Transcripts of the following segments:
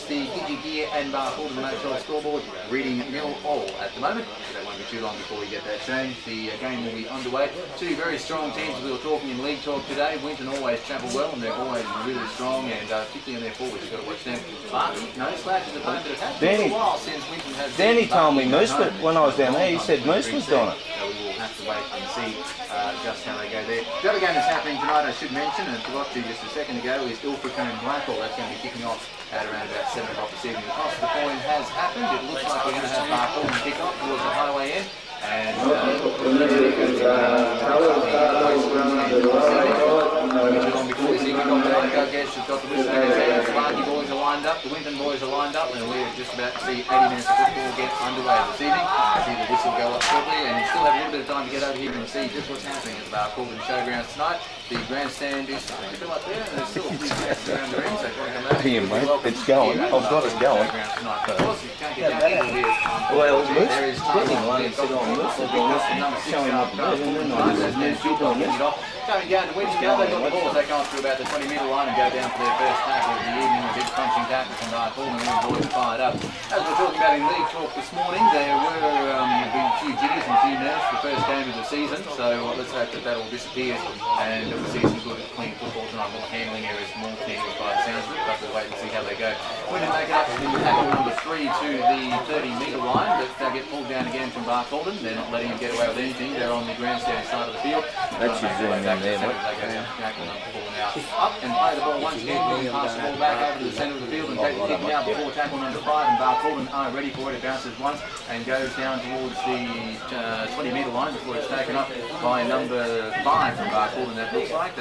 The Gidgee Gear and Barcaldine Motel scoreboard reading 0-all at the moment. That won't be too long before we get that changed. The game will be underway. Two very strong teams we were talking in league talk today. Winton always travel well and they're always really strong, and particularly on their forwards, you've got to watch them. Barky, no slack in the punt, but it has been a while since Winton has... Danny told me Moose, when I was down there, he said Moose was doing it. So we will have to wait and see just how they go there. The other game that's happening tonight, I should mention, and forgot to just a second ago, is Ilfracombe and Blackall. That's going to be kicking off at around about 7 o'clock this evening. The toss of the coin has happened. It looks like we're going to have Barcaldine kick off towards the highway end. And before we see kick off tonight, I guess you've got the whistle in his hand. The Barky boys are lined up, the Winton boys are lined up, and we're just about to see 80 minutes of football get underway this evening. I see the whistle go up shortly, and you still have a little bit of time to get over here and see just what's happening at the Barcaldine Showgrounds tonight. The grandstand is starting to fill up there, and there's still a few places around the ring, so if you want to come over here, mate, it's going. I've got it going. Of course, you can't get down here. Well, There is time on sit on this, number 6 showing up there, and then I going down to Winton now, they've got the ball, they come up to about the 20-metre line and go down for their first tackle of the evening, a big punching tackle from Barcaldine, and all the boys fired up. As we were talking about in league talk this morning, there were a few jitties and a few nerves for the first game of the season, so let's hope that that all disappears, and we'll see some good clean football tonight. More handling areas, more teams by the sounds of it, but we'll wait and see how they go. Winton make it up in tackle number 3 to the 30-metre line, but they get pulled down again from Barcaldine. They're not letting them get away with anything. They're on the grandstand side of the field. That's your zoom in there, they go down to tackle number 4 now. Up and play the ball once again. We pass the ball back over to the centre of the field and take the kick now before tackle number 5, and Barcaldine are ready for it. It bounces once and goes down towards the 20-metre line before it's taken up by number 5 from Barcaldine. That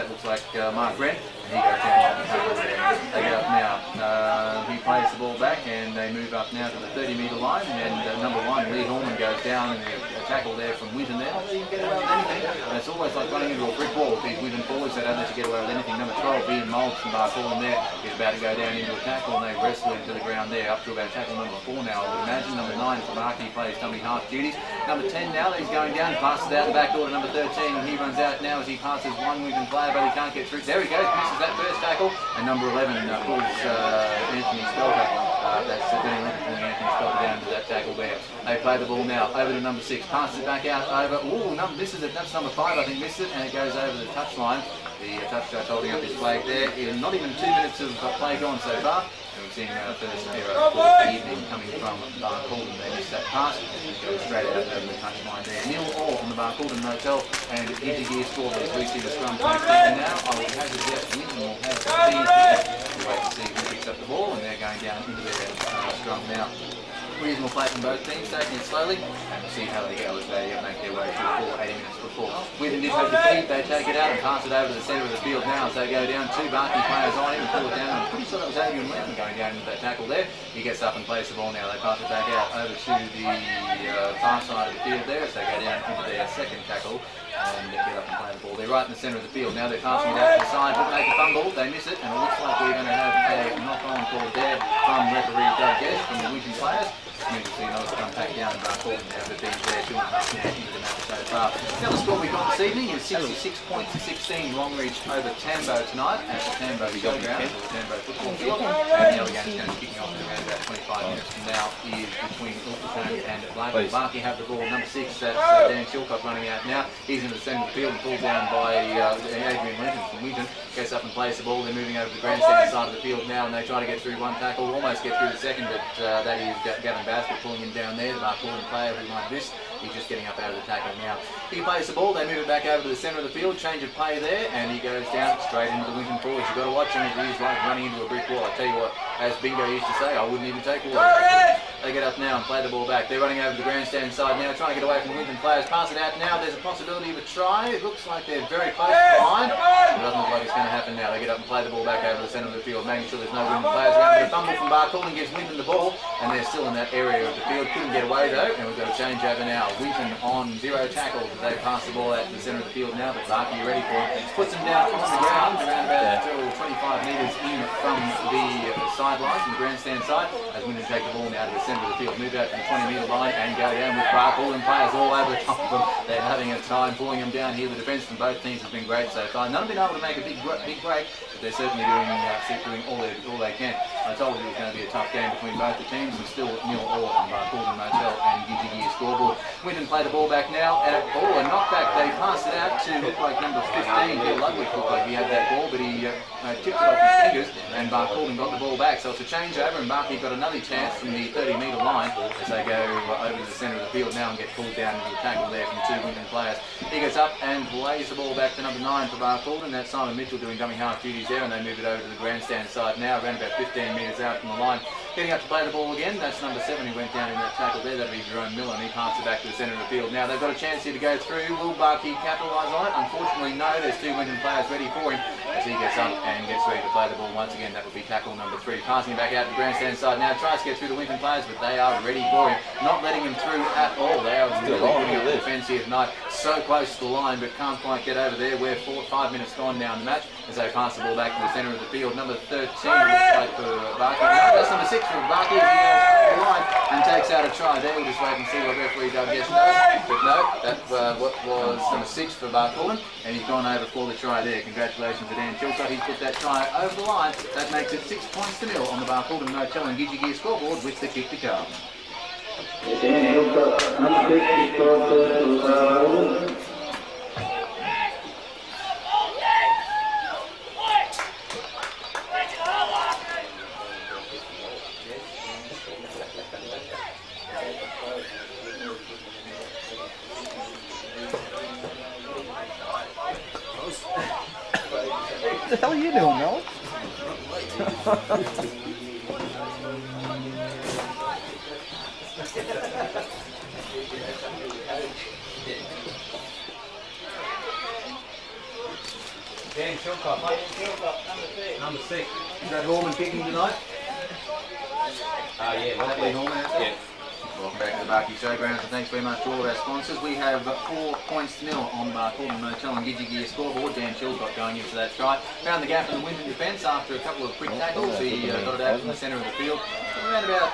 looks like Mark Brent. He goes down the tackle there. They get up now. He plays the ball back and they move up now to the 30-metre line, and number 1, Lee Horman, goes down, and a tackle there from Winton there. Not even get away with anything. And it's always like running into a brick wall with these Winton forwards. They don't let you get away with anything. Number 12, Ian Moulds from Barcaldine there, is about to go down into a tackle, and they wrestle into the ground there, up to about tackle number 4 now, I would imagine. Number 9 from Markey plays dummy half duties. Number 10 now, he's going down, passes out the back door to number 13, and he runs out now as he passes one Winton player, but he can't get through. There he goes, misses that first tackle, and number 11 pulls Anthony Spelter. That's Danny Lincoln pulling Anthony Spelter down to that tackle there. They play the ball now over to number 6, passes it back out over. Ooh, misses it. That's number 5, I think, missed it, and it goes over the touchline. The touch judge holding up his flag there. Not even 2 minutes of play gone so far. And we've seen first error for the evening coming from Barcaldine. They missed that pass. It goes straight out over the touchline there. 0-all on the Barcaldine Motel, and Gidgee Gear scored as we see the scrum take now. I would hazard a guess Winton will have the lead here. We'll wait to see who picks up the ball, and they're going down into their scrum now. Reasonable play from both teams, taking it slowly, and we'll see how they go as they make their way through 80 minutes before. Winton did have the feed, they take it out and pass it over to the centre of the field now as they go down. 2 Barky players on him and pull it down. I'm pretty sure that was Adrian Lennon going down into that tackle there. He gets up and plays the ball now. They pass it back out over to the far side of the field there as they go down into their second tackle and get up and play the ball. They're right in the centre of the field now. They're passing it out to the side, but make a fumble. They miss it, and it looks like we're going to have a knock-on called there from referee Doug Guest from the Winton players. We'll see another scrum back down to Barcaldine now, but being there 2.5 minutes into the match so far. Now the score we got this evening is 66 points to 16 Longreach over Tambo tonight at the Tambo Showground, the Tambo football field. And the other game is going to be kicking off in around about 25 minutes from now is between Ilfracombe and Blackall. Barky have the ball, number 6, that's Dan Chilcott running out now. He's in the centre of the field and pulled down by Adrian Linton from Winton. Gets up and plays the ball. They're moving over to the grandstand side of the field now, and they try to get through one tackle, almost get through the second, but that is Gavin Basket pulling him down there. The Barcaldine player who might miss. He's just getting up out of the tackle now. He plays the ball, they move it back over to the centre of the field, change of play there, and he goes down straight into the Winton forwards. You've got to watch him, it is like running into a brick wall. I tell you what, as Bingo used to say, I wouldn't even take water. They get up now and play the ball back. They're running over to the grandstand side now, trying to get away from the Winton players. Pass it out now, there's a possibility of a try. It looks like they're very close behind. It doesn't look like it's going to happen now. They get up and play the ball back over the centre of the field, making sure there's no Winton players around. But a fumble from Barcaldine gives Winton the ball, and they're still in that area of the field. Couldn't get away though, and we've got a change over now. Winton on 0 tackles as they pass the ball out to the centre of the field now, but Barky ready for it. Puts him down on the ground around about 25 metres in from the sidelines, from the grandstand side, as Winton take the ball now to the centre centre of the field, move out to the 20-metre line and go down with Barcaldine players all over the top of them. They're having a time pulling them down here. The defence from both teams has been great so far. None have been able to make a big break, but they're certainly doing all they can. I told you it was going to be a tough game between both the teams, and still 0-0 on Barcaldine Motel and Gidgee scoreboard. Winton play the ball back now, and a knockback. They passed it out to look like number 15. Ludwig looked like he had that ball, but he tipped it off his fingers, and Barcaldine got the ball back. So it's a changeover, and Barky got another chance from the 30-metre line as they go over to the centre of the field now and get pulled down into the tackle there from two Winton players. He gets up and plays the ball back to number 9 for Barcaldine. That's Simon Mitchell doing dummy half duties there, and they move it over to the grandstand side now, around about 15 metres out from the line. Getting up to play the ball again, that's number 7 who went down in that tackle there. That'll be Jerome Miller, and he passes it back to the centre of the field. Now they've got a chance here to go through. Will Barkey capitalise on it? Unfortunately, no. There's two Winton players ready for him as he gets up and gets ready to play the ball once again. That would be tackle number 3. Passing it back out to the grandstand side now. Tries to get through the Winton players, but they are ready for him. Not letting him through at all. They are really putting up the defence here tonight. So close to the line, but can't quite get over there. We're 5 minutes gone now in the match as they pass the ball back to the centre of the field. Number 13 looks like for Barkey. No, that's number 6 for Barkey. The line and takes out a try there. We'll just wait and see what referee Doug Guess knows. But no, that what was number 6 for Barcaldine, and he's gone over for the try there. Congratulations to Dan Chilcott. He's put that try over the line. That makes it 6 points to 0 on the Barcaldine Motel and Gidgee scoreboard with the kick to come. What the hell are you doing, Mel? Dan Chilcott, number 6. Is that Horman kicking tonight? Yeah, Hadley Horman. Yeah. Welcome back to the Barkey Showgrounds, and thanks very much to all of our sponsors. We have 4 points to 0 on Barcaldine Motel and Gidgee scoreboard. Dan Chilcott going into that try. Found the gap in the Winton defence after a couple of quick tackles. He got it out from the centre of the field. Around about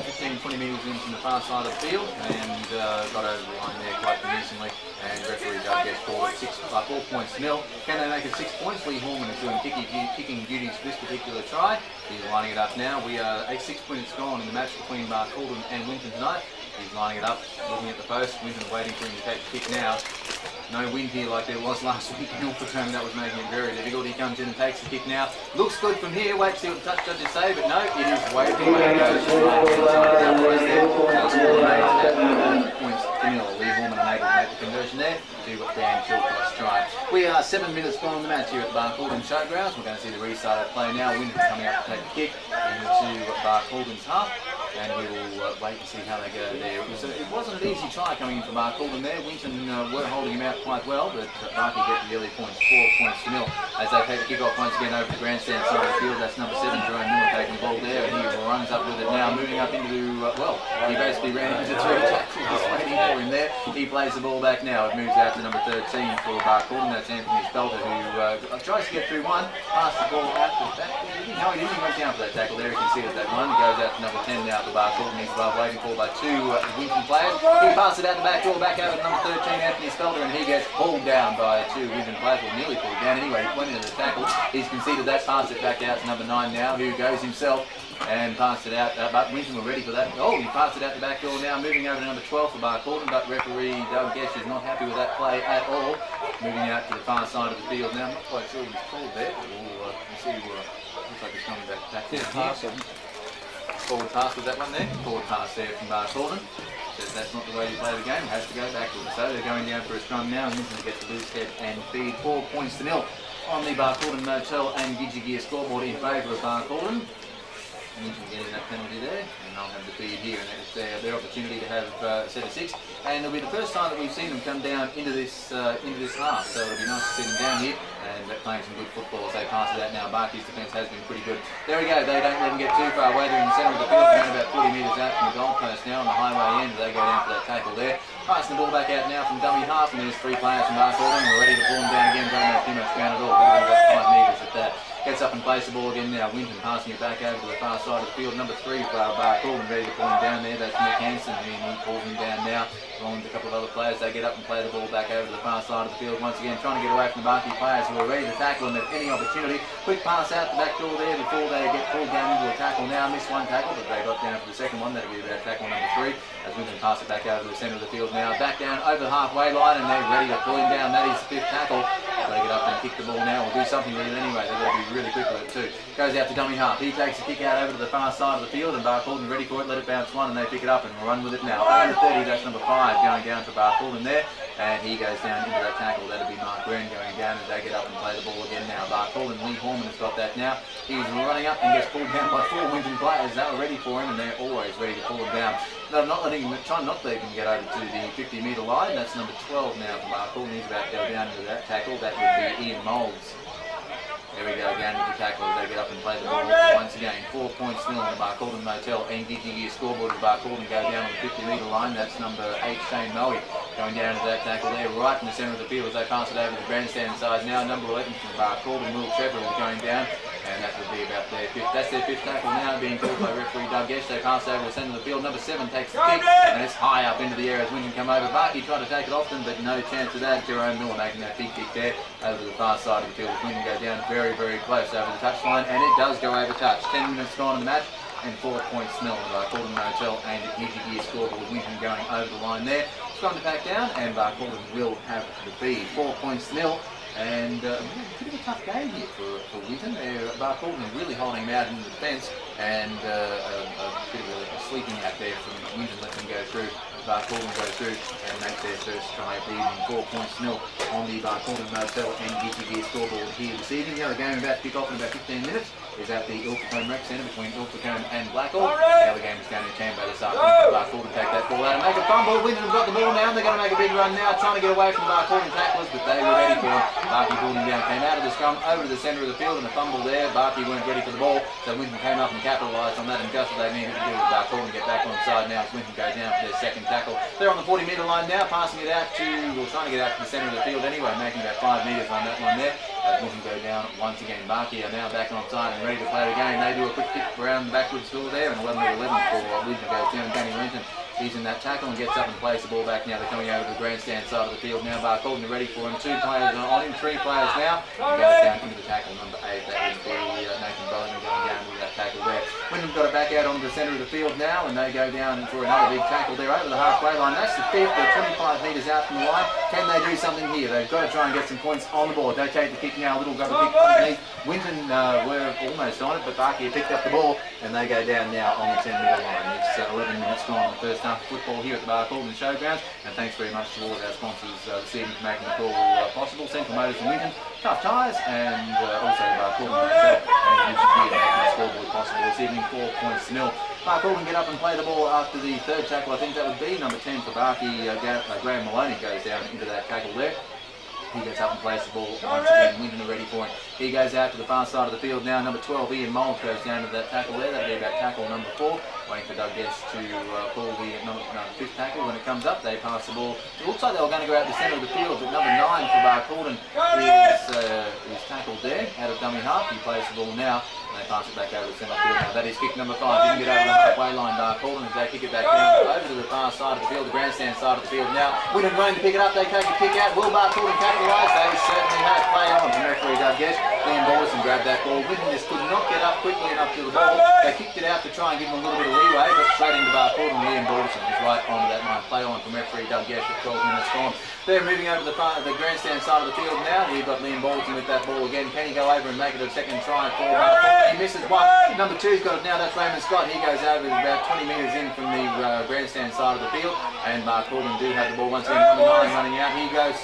15-20 metres in from the far side of the field, and got over the line there quite convincingly. And referee Doug Guess called it 4 points to 0. Can they make it 6 points? Lee Horman is doing kicking duties for this particular try. He's lining it up now. We are 6 minutes gone in the match between Barcaldine and Winton tonight. He's lining it up, looking at the post. Winton waiting for him to take the kick now. No wind here like there was last week in Ilfracombe. That was making it very difficult. He comes in and takes the kick now. Looks good from here. Wait to see what the touch judges say, but no, it is way too late. It goes right inside that place there. Points to 0. Lee Horman unable to make the conversion there to Dan Chilcott's try. We are 7 minutes gone in the match here at the Barcaldine Showgrounds. We're going to see the restart of play now. Winton coming up to take the kick into Barcaldine's half, and we will wait and see how they go there. It wasn't an easy try coming in for Barcaldine there. Winton were holding him out quite well, but Barkey get the early points, 4 points to 0 as they take the kick off once again over the grandstand side of the field. That's number 7, Jerome Miller, taking the ball there, and he runs up with it now, moving up into, he basically ran into 3 tackles, just waiting for him there. He plays the ball back now. It moves out to number 13 for Barcaldine. That's Anthony Spelter, who tries to get through one, pass the ball out to the back. No, he didn't. He went down for that tackle there. You can see it, that one. He goes out to number 10 now for Barcaldine. He's waiting for by 2 Winton players. He passes it out the back door, back over to number 13, Anthony Spelter, and he gets pulled down by 2 Winton players, or nearly pulled down. Anyway, he went into the tackle. He's conceded that, pass it back out to number 9 now, who goes himself and passed it out, but Winton were ready for that. Oh, he passed it out the back door now, moving over to number 12 for Barcaldine, but referee Doug Guess is not happy with that play at all. Moving out to the far side of the field now. I'm not quite sure what he's called there, but we'll see. Looks like he's coming back here. Forward pass was that one there. Forward pass there from Barcaldine. Says that's not the way you play the game, has to go backwards. So they're going down for a scrum now, and Winton gets the loose head and feed 4 points to 0 on the Barcaldine Motel and Gidgee scoreboard in favour of Barcaldine. Winton getting that penalty there, and they'll have the feed here, and it's their opportunity to have a set of 6. And it'll be the first time that we've seen them come down into this half, so it'll be nice to see them down here and playing some good football as they pass it out now. Barkey's defence has been pretty good. There we go, they don't let them get too far away. They're in the centre of the field, around about 40 metres out from the goalpost now on the highway end. They go down for that tackle there. Passing the ball back out now from dummy half, and there's 3 players from Barcaldine. We're ready to pull them down again, don't have too much ground at all. About 5 metres at that. Gets up and plays the ball again now. Winton passing it back over to the far side of the field. Number 3 for Barcaldine, ready to pull him down there. That's Nick Hansen, and he pulls him down now. Along with a couple of other players, they get up and play the ball back over to the far side of the field once again, trying to get away from the Barcaldine players who are ready to tackle and at any opportunity. Quick pass out the back door there before they get pulled down into a tackle now. Missed one tackle, but they got down for the second one. That'll be about tackle number 3. As Winton pass it back over to the centre of the field now. Back down over the halfway line, and they're ready to pull him down. That is the 5th tackle. They get up and kick the ball now, or do something with it anyway. They've got to be really quick with it too. Goes out to dummy half. He takes the kick out over to the far side of the field, and Barcaldine ready for it. Let it bounce one, and they pick it up and run with it now. Over 30, that's number 5 going down for Barcaldine there, and he goes down into that tackle. That'll be Mark Green going down, and they get up and play the ball again now. Barcaldine, Lee Horman has got that now. He's running up and gets pulled down by 4 Winton players. They were ready for him, and they're always ready to pull him down. No, not letting him, trying not to let him get over to the 50-metre line. That's number 12 now for Barcaldine. He's about to go down into that tackle. That would be Ian Moulds. There we go, again with the tackle as they get up and play the ball once again. 4 points nil on the Barcaldine Motel. NDG scoreboard as Barcaldine go down on the 50-metre line. That's number 8, Shane Moe, going down to that tackle there, right in the centre of the field as they pass it over the grandstand side now. Number 11 from Barcaldine, Will Trevor, is going down, and that would be about their 5th. That's their 5th tackle now, being called by referee Doug Esch. They pass over the centre of the field. Number 7 takes the kick, and it's high up into the air as Winton come over. Barkey tried to take it off them, but no chance of that. Jerome Miller making that big kick there over the far side of the field. Winton go down very, very close over the touchline, and it does go over touch. 10 minutes gone in the match, and 4 points nil on the Barcaldine Motel and Niji scoreboard. Winton going over the line there. It's time to back down, and Barcaldine will have the feed. 4 points nil. And a bit of a tough game here for Winton. Barcaldine really holding him out in the defence, and a bit of a sleeping out there from Winton. Let them go through. Barcaldine go through and make their first try of the evening. 4 points nil on the Barcaldine Motel and GTG scoreboard here this evening. The other game about to kick off in about 15 minutes is at the Ilfracombe Rec Centre between Ilfracombe and Blackall. The other game is going to Tambo this afternoon. Barcaldine take that ball out and make a fumble. Winton have got the ball now, and they're going to make a big run now, trying to get away from Barcaldine tacklers, but they were ready for him. Barkey pulled him down, came out of the scrum, over to the centre of the field, and a fumble there. Barkey weren't ready for the ball, so Winton came up and capitalised on that, and just what they needed to do with Barcaldine get back on side now as Winton go down for their 2nd tackle. They're on the 40-metre line now, passing it out to, well, trying to get out to the centre of the field anyway, making about 5 metres on that one there. Winton go down once again. Barkey are now back on side and ready to play the game. They do a quick kick around the backwards door there, and 11-11 for Winton goes down. Danny Winton, he's in that tackle and gets up and plays the ball back now. They're coming over to the grandstand side of the field now. Barcaldine are ready for him. 2 players on him, 3 players now. He goes down into the tackle, number 8. That would be Nathan Bowling going down with that tackle there. Winton's got it back out onto the centre of the field now, and they go down for another big tackle there over the halfway line. That's the 5th. They're 25 metres out from the line. Can they do something here? They've got to try and get some points on the board. They take the kick now, a little rubber kick underneath. Winton were almost on it, but Barkey picked up the ball, and they go down now on the 10-metre line. It's 11 minutes gone in the first half of football here at the Barcaldine Showgrounds, and thanks very much to all of our sponsors this evening for making the call possible. Central Motors in Winton, Tough Tyres, and also the Barcaldine Hotel and Music Gear making the scoreboard possible this evening. 4 points nil. Barcaldine get up and play the ball after the 3rd tackle. I think that would be number 10 for Barkey. Graham Maloney goes down into that tackle there. He gets up and plays the ball once again. Winton are ready for him. He goes out to the far side of the field now. Number 12, Ian Mould, goes down to that tackle there. That'll be about tackle number 4. Waiting for Doug Guest to call the 5th tackle. When it comes up, they pass the ball. It looks like they were going to go out the centre of the field, but number 9 for Barcaldine is tackled there out of dummy half. He plays the ball now. And they pass it back over the centre field now. That is kick number 5. Didn't get over the halfway line. Barcaldine as they kick it back down over to the far side of the field, the grandstand side of the field now. Winton running to pick it up. They take a kick out. Will Barcaldine capitalise? They certainly have. Play on from referee Doug Guest. Liam Borson grabbed that ball. Winton just could not get up quickly enough to the ball. They kicked it out to try and give them a little bit of leeway, but straight into Barcaldine. Liam Borson is right onto that line. Play on from referee Doug Guest with 12 minutes gone. They're moving over to the grandstand side of the field now. We've got Liam Borson with that ball again. Can he go over and make it a 2nd try for Barcaldine? He misses one. Number 2's got it now. That's Raymond Scott. He goes over about 20 metres in from the grandstand side of the field, and Barcaldine do have the ball once again. Number 9 running out. He goes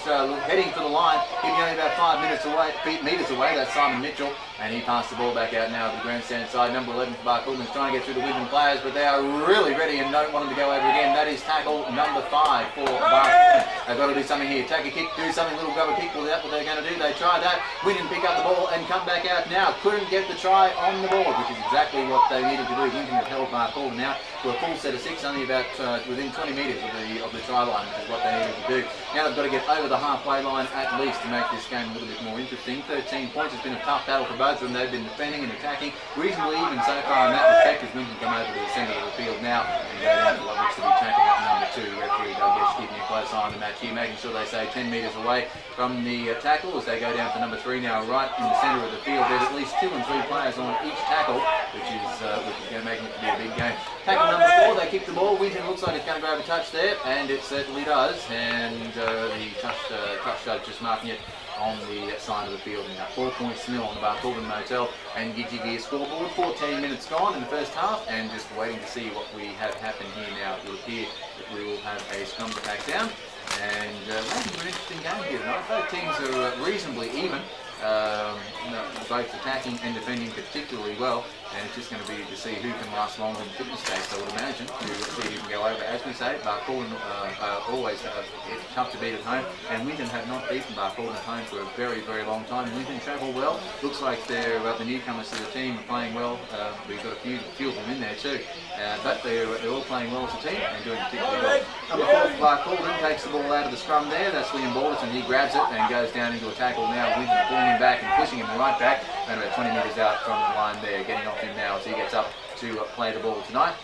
heading for the line. He's only about 5 metres away. That's Simon Mitchell, and he passed the ball back out now to the grandstand side. Number 11 for Barcaldine is trying to get through the Winton players, but they are really ready and don't want him to go over again. That is tackle number 5 for Barcaldine. They've got to do something here. Take a kick, do something, little rubber kick. Well, that's what they're going to do. They tried that. Winton pick up the ball and come back out now. Couldn't get the try on the board, which is exactly what they needed to do. Winton have held Barcaldine now to a full set of 6, only about within 20 metres of the try line, which is what they needed to do. Now they've got to get over the halfway line at least to make this game a little bit more interesting. 13 points. It's been a tough battle for both of them. They've been defending and attacking reasonably even so far in that respect, as Winton come over to the centre of the field now and go down to what looks to be tackling up number 2. Referee Douglas keeping a close eye on the match here, making sure they stay 10 metres away from the tackle as they go down to number 3 now, right in the centre of the field. There's at least 2 and 3 players on each tackle, which is going to make it to be a big game. Tackle number 4, they kick the ball. Winton looks like it's going to grab a touch there, and it certainly does. And the touch judge just marking it on the side of the field now. 4 points to nil on the Barcaldine Motel and Gidgee Gear scoreboard. 14 minutes gone in the first half, and just waiting to see what we have happen here now. It will appear that we will have a scrum to back down, and maybe an interesting game here tonight. Both teams are reasonably even. Both attacking and defending particularly well, and it's just going to be to see who can last longer in fitness stakes, I would imagine, to see who can go over. As we say, Barcaldine always tough to beat at home, and Winton have not beaten Barcaldine at home for a very, very long time. Winton travel well. Looks like they're the newcomers to the team are playing well. We've got a few of them in there too, but they're all playing well as a team and doing particularly well. Number 4, Barcaldine takes the ball out of the scrum there. That's Liam Balderson. He grabs it and goes down into a tackle now. Winton pulling him back and pushing him right back, and about 20 metres out from the line there, getting off him now as he gets up to play the ball tonight.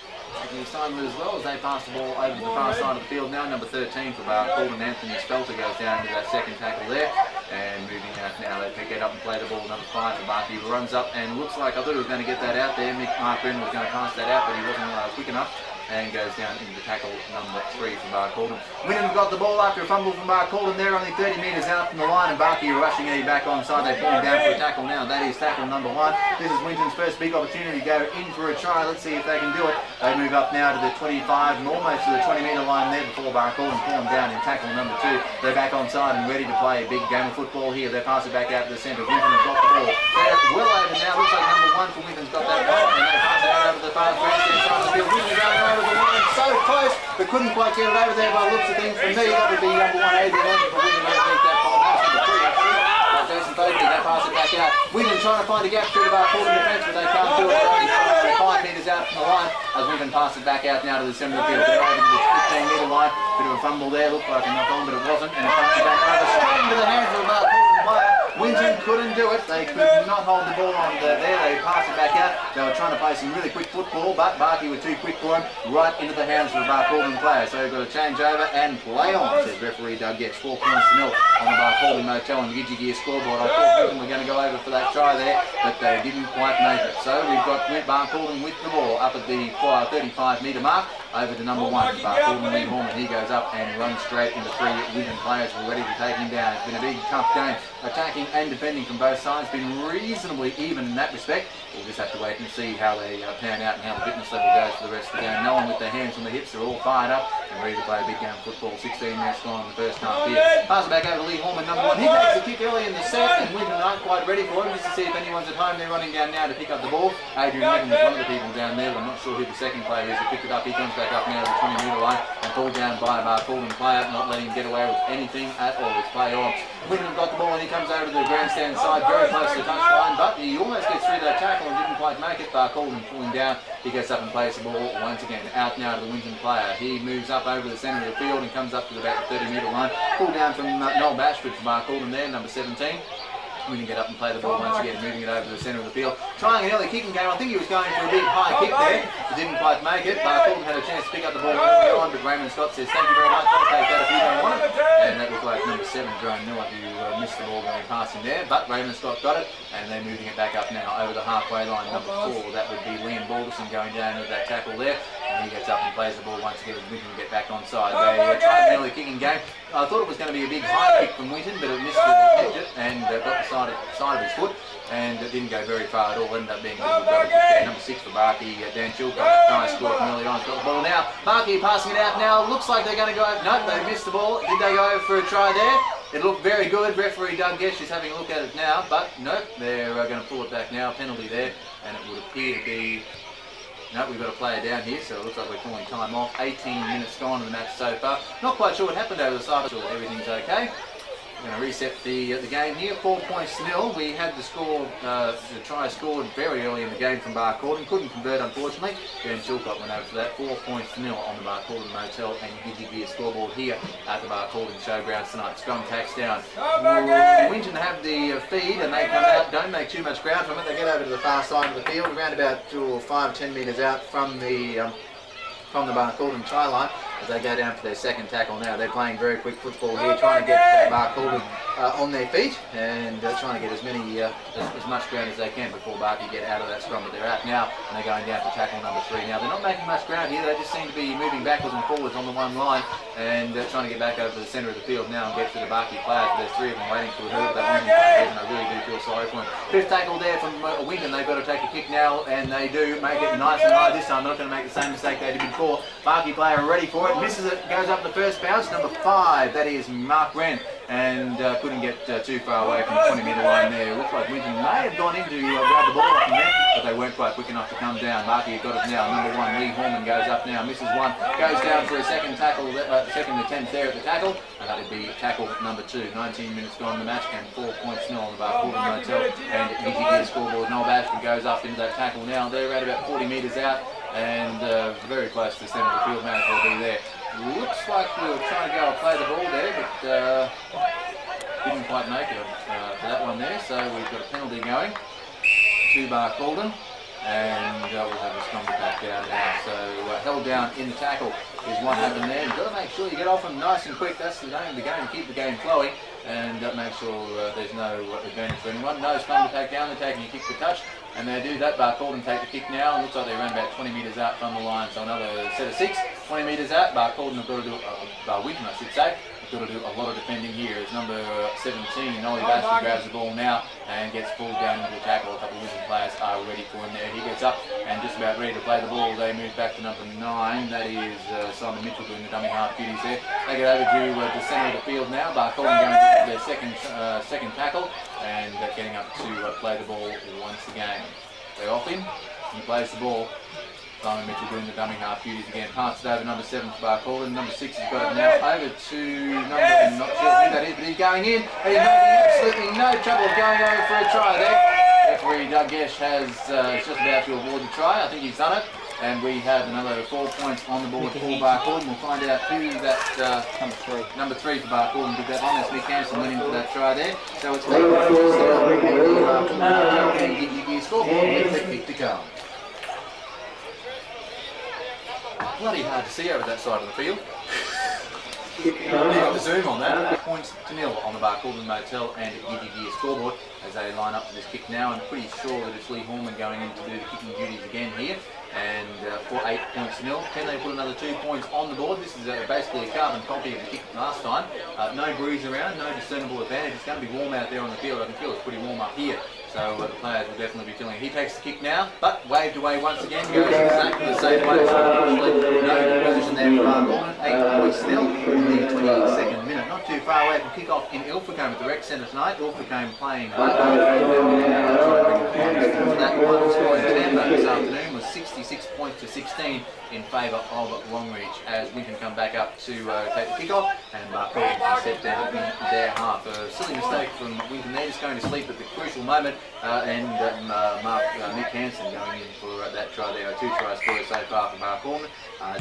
Taking his time as well as they pass the ball over to the far side of the field now. Number 13 for Barcaldine, Anthony Spelter, goes down to that second tackle there, and moving out now. They pick it up and play the ball. Number 5 for Barkey, who runs up and looks like, I thought he was going to get that out there. Mark Brennan was going to pass that out, but he wasn't quick enough, and goes down into tackle number 3 for Barcaldine. Winton got the ball after a fumble from Barcaldine there, only 30 metres out from the line, and Barkey rushing Eddie back onside. They pull him down for a tackle now. That is tackle number 1. This is Winton's first big opportunity to go in for a try. Let's see if they can do it. They move up now to the 25 and almost to the 20-metre line there before Barcaldine pull him down in tackle number 2. They're back onside and ready to play a big game of football here. They pass it back out to the centre. Winton have got the ball. They're well over now. Looks like number 1 for Winton's got that one, and they pass it out over the far grandstand side of the field. Winton going over the line so close, but couldn't quite get it over there by the looks of things. For me, that would be number 1, Adrian, for Winton to take that ball. That's number 3, actually. Jason Foley, they pass it back out. Winton trying to find a gap through the Barcaldine defence, but they can't do it. They're only 5 metres out from the line as Winton pass it back out now to the centre of the field. They're over to the 15-metre line. Bit of a fumble there, looked like a knock on, but it wasn't, and it passes back over straight into the hands of the Barcaldine player. Winton couldn't do it. They could not hold the ball on there. They passed it back out. They were trying to play some really quick football, but Barkey was too quick for him, right into the hands of the Barcaldine player. So we've got to change over and play on, says referee Doug Getz. 4 points to nil on the Barcaldine Motel and Gidgee Gear scoreboard. I thought Winton were going to go over for that try there, but they didn't quite make it. So we've got Barcaldine with the ball up at the 35-metre mark. Over to number 1, Barcaldine Lee Horman. He goes up and runs straight into 3 Winton players who are ready to take him down. It's been a big, tough game, attacking and defending from both sides. Been reasonably even in that respect. We'll just have to wait and see how they pan out and how the fitness level goes for the rest of the game. No one with their hands on the hips. They're all fired up and ready to play a big game of football. 16 minutes gone in the first half here. Pass it back over to Lee Horman, number 1. He takes the kick early in the set, and Winton aren't quite ready for him. Just to see if anyone's at home. They're running down now to pick up the ball. Adrian Megan was one of the people down there, but I'm not sure who the second player is who picked it up. He comes back up now to the 20-metre line and pulled down by a Barcaldine player, not letting him get away with anything at all. It's play on. Winton got the ball and he comes over to the grandstand side, very close to the touchline, but he almost gets through that tackle and didn't quite make it. Barcaldine pulling down. He gets up and plays the ball once again out now to the Winton player. He moves up over the centre of the field and comes up to about the 30-metre line. Pulled down from Noel Bashford for Barcaldine there, number 17. We can get up and play the ball once again, moving it over to the centre of the field. Trying an early kicking game. I think he was going for a big high kick there. He didn't quite make it. Barcaldine had a chance to pick up the ball on, but Raymond Scott says, thank you very much, I'll take that if you don't want it. And that looked like number 7, Jerome Miller, who missed the ball going past him there. But Raymond Scott got it, and they're moving it back up now over the halfway line. Number 4, that would be Liam Balderson going down with that tackle there. And he gets up and plays the ball once again with Winton to get back onside. They tried an early kicking game. I thought it was going to be a big high kick from Winton, but it missed it and got the side of his foot, and it didn't go very far at all. Ended up being a little double kick there. Number 6 for Barkey, Dan Chilcott. Nice score from early on. Got the ball now. Barkey passing it out now. Looks like they're going to go over. Nope, they missed the ball. Did they go over for a try there? It looked very good. Referee Doug Getz is having a look at it now, but nope, they're going to pull it back now. Penalty there, and it would appear to be... No, we've got a player down here, so it looks like we're calling time off. 18 minutes gone in the match so far. Not quite sure what happened over the side, but sure everything's okay. We're going to reset the game here. 4 points to nil. We had the score, the try scored very early in the game from Barcaldine. Couldn't convert, unfortunately. Dan Chilcott went over for that. 4 points to nil on the Barcaldine Motel and Gidgee scoreboard here at the Barcaldine Showgrounds tonight. Scrum tacks down. Winton have the feed and they come out. Don't make too much ground from it. They get over to the far side of the field, around about 5-10 metres out from the Barcaldine try line, as they go down for their second tackle now. They're playing very quick football here, trying to get Barcaldine on their feet and trying to get as much ground as they can before Barky get out of that scrum. But they're out now and they're going down for tackle number 3. Now they're not making much ground here. They just seem to be moving backwards and forwards on the one line and trying to get back over to the centre of the field now and get to the Barky players. But there's 3 of them waiting for a hurdle. That one and I really do feel sorry for them. 5th tackle there from Winton. They've got to take a kick now and they do make it nice and high this time. They're not going to make the same mistake they did before. Barky player ready for it, misses it, goes up the first bounce. Number 5, that is Mark Wren, and couldn't get too far away from the 20-metre line there. It looks like Winton may have gone in to grab the ball off from there, but they weren't quite quick enough to come down. Marky got it now. Number 1, Lee Horman goes up now, misses one, goes down for a second tackle, second attempt there at the tackle, and that would be tackle number 2. 19 minutes gone in the match and 4 points nil on the Barcaldine Motel, and Gidgee scoreboard. Noel Bashford goes up into that tackle now. They're at about 40 metres out and very close to the centre of the field. May as well be there. Looks like we were trying to go and play the ball there, but didn't quite make it for that one there. So we've got a penalty going to Barcaldine, and we'll have the scrum back down now. So held down in the tackle is what happened there. You've got to make sure you get off them nice and quick. That's the name of the game, keep the game flowing, and make sure there's no advantage for anyone. No scrum to take down, they're taking a kick for touch, and they do that. Barcaldine take the kick now, and looks like they're around about 20 metres out from the line. So another set of 6, 20 metres out. Barcaldine have got to do, Winton I should say, got to do a lot of defending here as number 17, Nolly Bashford, grabs the ball now and gets pulled down into the tackle. A couple of Winton players are ready for him there. He gets up and just about ready to play the ball. They move back to number 9, that is Simon Mitchell doing the dummy half duties there. They get over to the centre of the field now. Barcaldine going to their second tackle and getting up to play the ball once again. They're off him, he plays the ball. Simon Mitchell doing the dummy half duties again. Passes it over number 7 to Barcaldine. Number 6 has got it now over to number, I'm not sure who that is, but he's going in. He's making absolutely no trouble of going over for a try there. Referee Doug Gesh has just about to award the try. I think he's done it. And we have another 4 points on the board for Barcaldine. We'll find out who that number 3 for Barcaldine did that on. That's Mick Hansen went into that try there. So it's Gidgee scoreboard with the kick to go. Bloody hard to see over that side of the field. You've got the zoom on that. 4 points to nil on the Barcaldine Motel and Gidgee scoreboard as they line up for this kick now. I'm pretty sure that it's Lee Horman going in to do the kicking duties again here. And for 8 points to nil. Can they put another 2 points on the board? This is basically a carbon copy of the kick last time. No breeze around, no discernible advantage. It's going to be warm out there on the field. I can feel it's pretty warm up here. So the players will definitely be feeling it. He takes the kick now, but waved away once again. Goes exactly the same way. So unfortunately, no position there for Barcaldine. 8 points to nil in the 22nd minute. Not too far away from kick-off in Ilfracombe at the Rec Centre tonight. Ilfracombe playing that one score in Tampa this afternoon was 66 points to 16 in favour of Longreach as Winton come back up to take the kick-off and Barcaldine set down in their half. A silly mistake from Winton there, just going to sleep at the crucial moment and Mick Hansen going in for that try there. 2 try scorers so far for Barcaldine,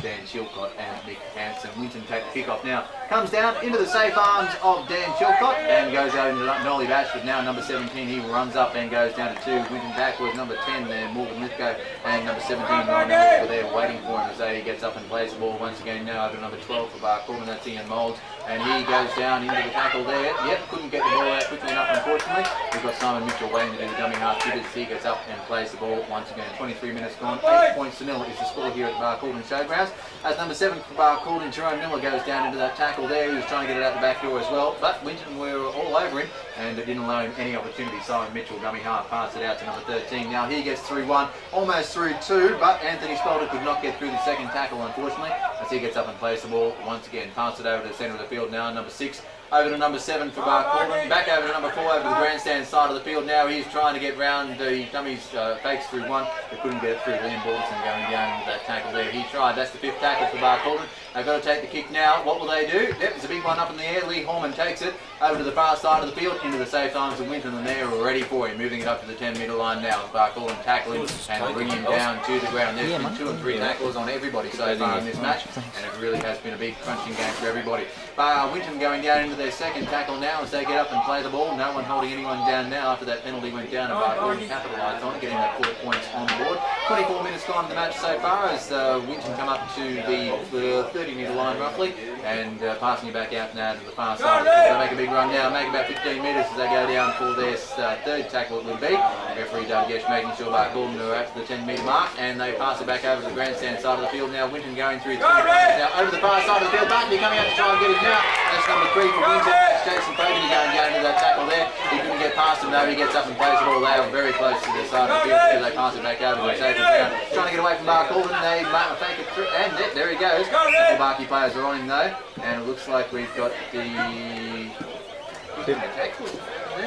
Dan Chilcott and Mick Hansen. Winton take the kick-off now, comes down into the safe arms of Dan Chilcott and goes out into Nolly Bashford now. Number 17, he runs up and goes down to 2. Winton backwards, number 10 there, Morgan Lithgow, and number 17, Ryan Lithgow there waiting for him as he gets up and plays the ball once again now over number 12 for Barcaldine. That's Ian Moulds, and he goes down into the tackle there. Yep, couldn't get the ball out quickly enough unfortunately. We've got Simon Mitchell waiting to do the dummy half jibbers. He gets up and plays the ball once again. 23 minutes gone, 8 points to nil is the score here at Barcaldine Showgrounds. As number 7 for Barcaldine, Jerome Miller goes down into that tackle there. He was trying to get it out the back door as well, but Winton were all over him and it didn't allow him any opportunity. Simon Mitchell, dummy half, passed it out to number 13. Now he gets through 1, almost through 2, but Anthony Spelter could not get through the second tackle unfortunately as he gets up and plays the ball once again. Pass it over to the centre of the field now, number 6. Over to number 7 for Barcaldine, back over to number 4 over to the grandstand side of the field now. He's trying to get round the dummies, fakes through 1, but couldn't get it through. Liam Balderson going down into that tackle there. He tried, that's the 5th tackle for Barcaldine. They've got to take the kick now. What will they do? Yep, there's a big one up in the air. Lee Horman takes it over to the far side of the field, into the safe arms of Winton, and they're ready for him. Moving it up to the 10-metre line now. Barcaldine tackling and bringing him down to the ground. There's been 2 and 3 tackles on everybody so far in this match, and it really has been a big crunching game for everybody. Winton going down into their second tackle now as they get up and play the ball. No one holding anyone down now after that penalty went down, and Barcaldine capitalised on it, getting that 4 points on the board. 24 minutes gone in the match so far as Winton come up to the 30-metre line roughly, and passing it back out now to the far side. They make a big run now, make about 15 metres as they go down for their third tackle it would be. Referee Doug Gesh making sure Barcaldine are out to the 10-metre mark, and they pass it back over to the grandstand side of the field now. Winton going through now over the far side of the field. Barcaldine coming out to try and get him now. That's number 3 for Winton. Jason Fogarty going into that tackle there. He couldn't get past him though. He gets up and plays the ball. They are very close to the side of the field as they pass it back over to the safe ground. Trying to get away from Barcaldine. They fake it through, and there he goes. The Barky players are on him though, and it looks like we've got the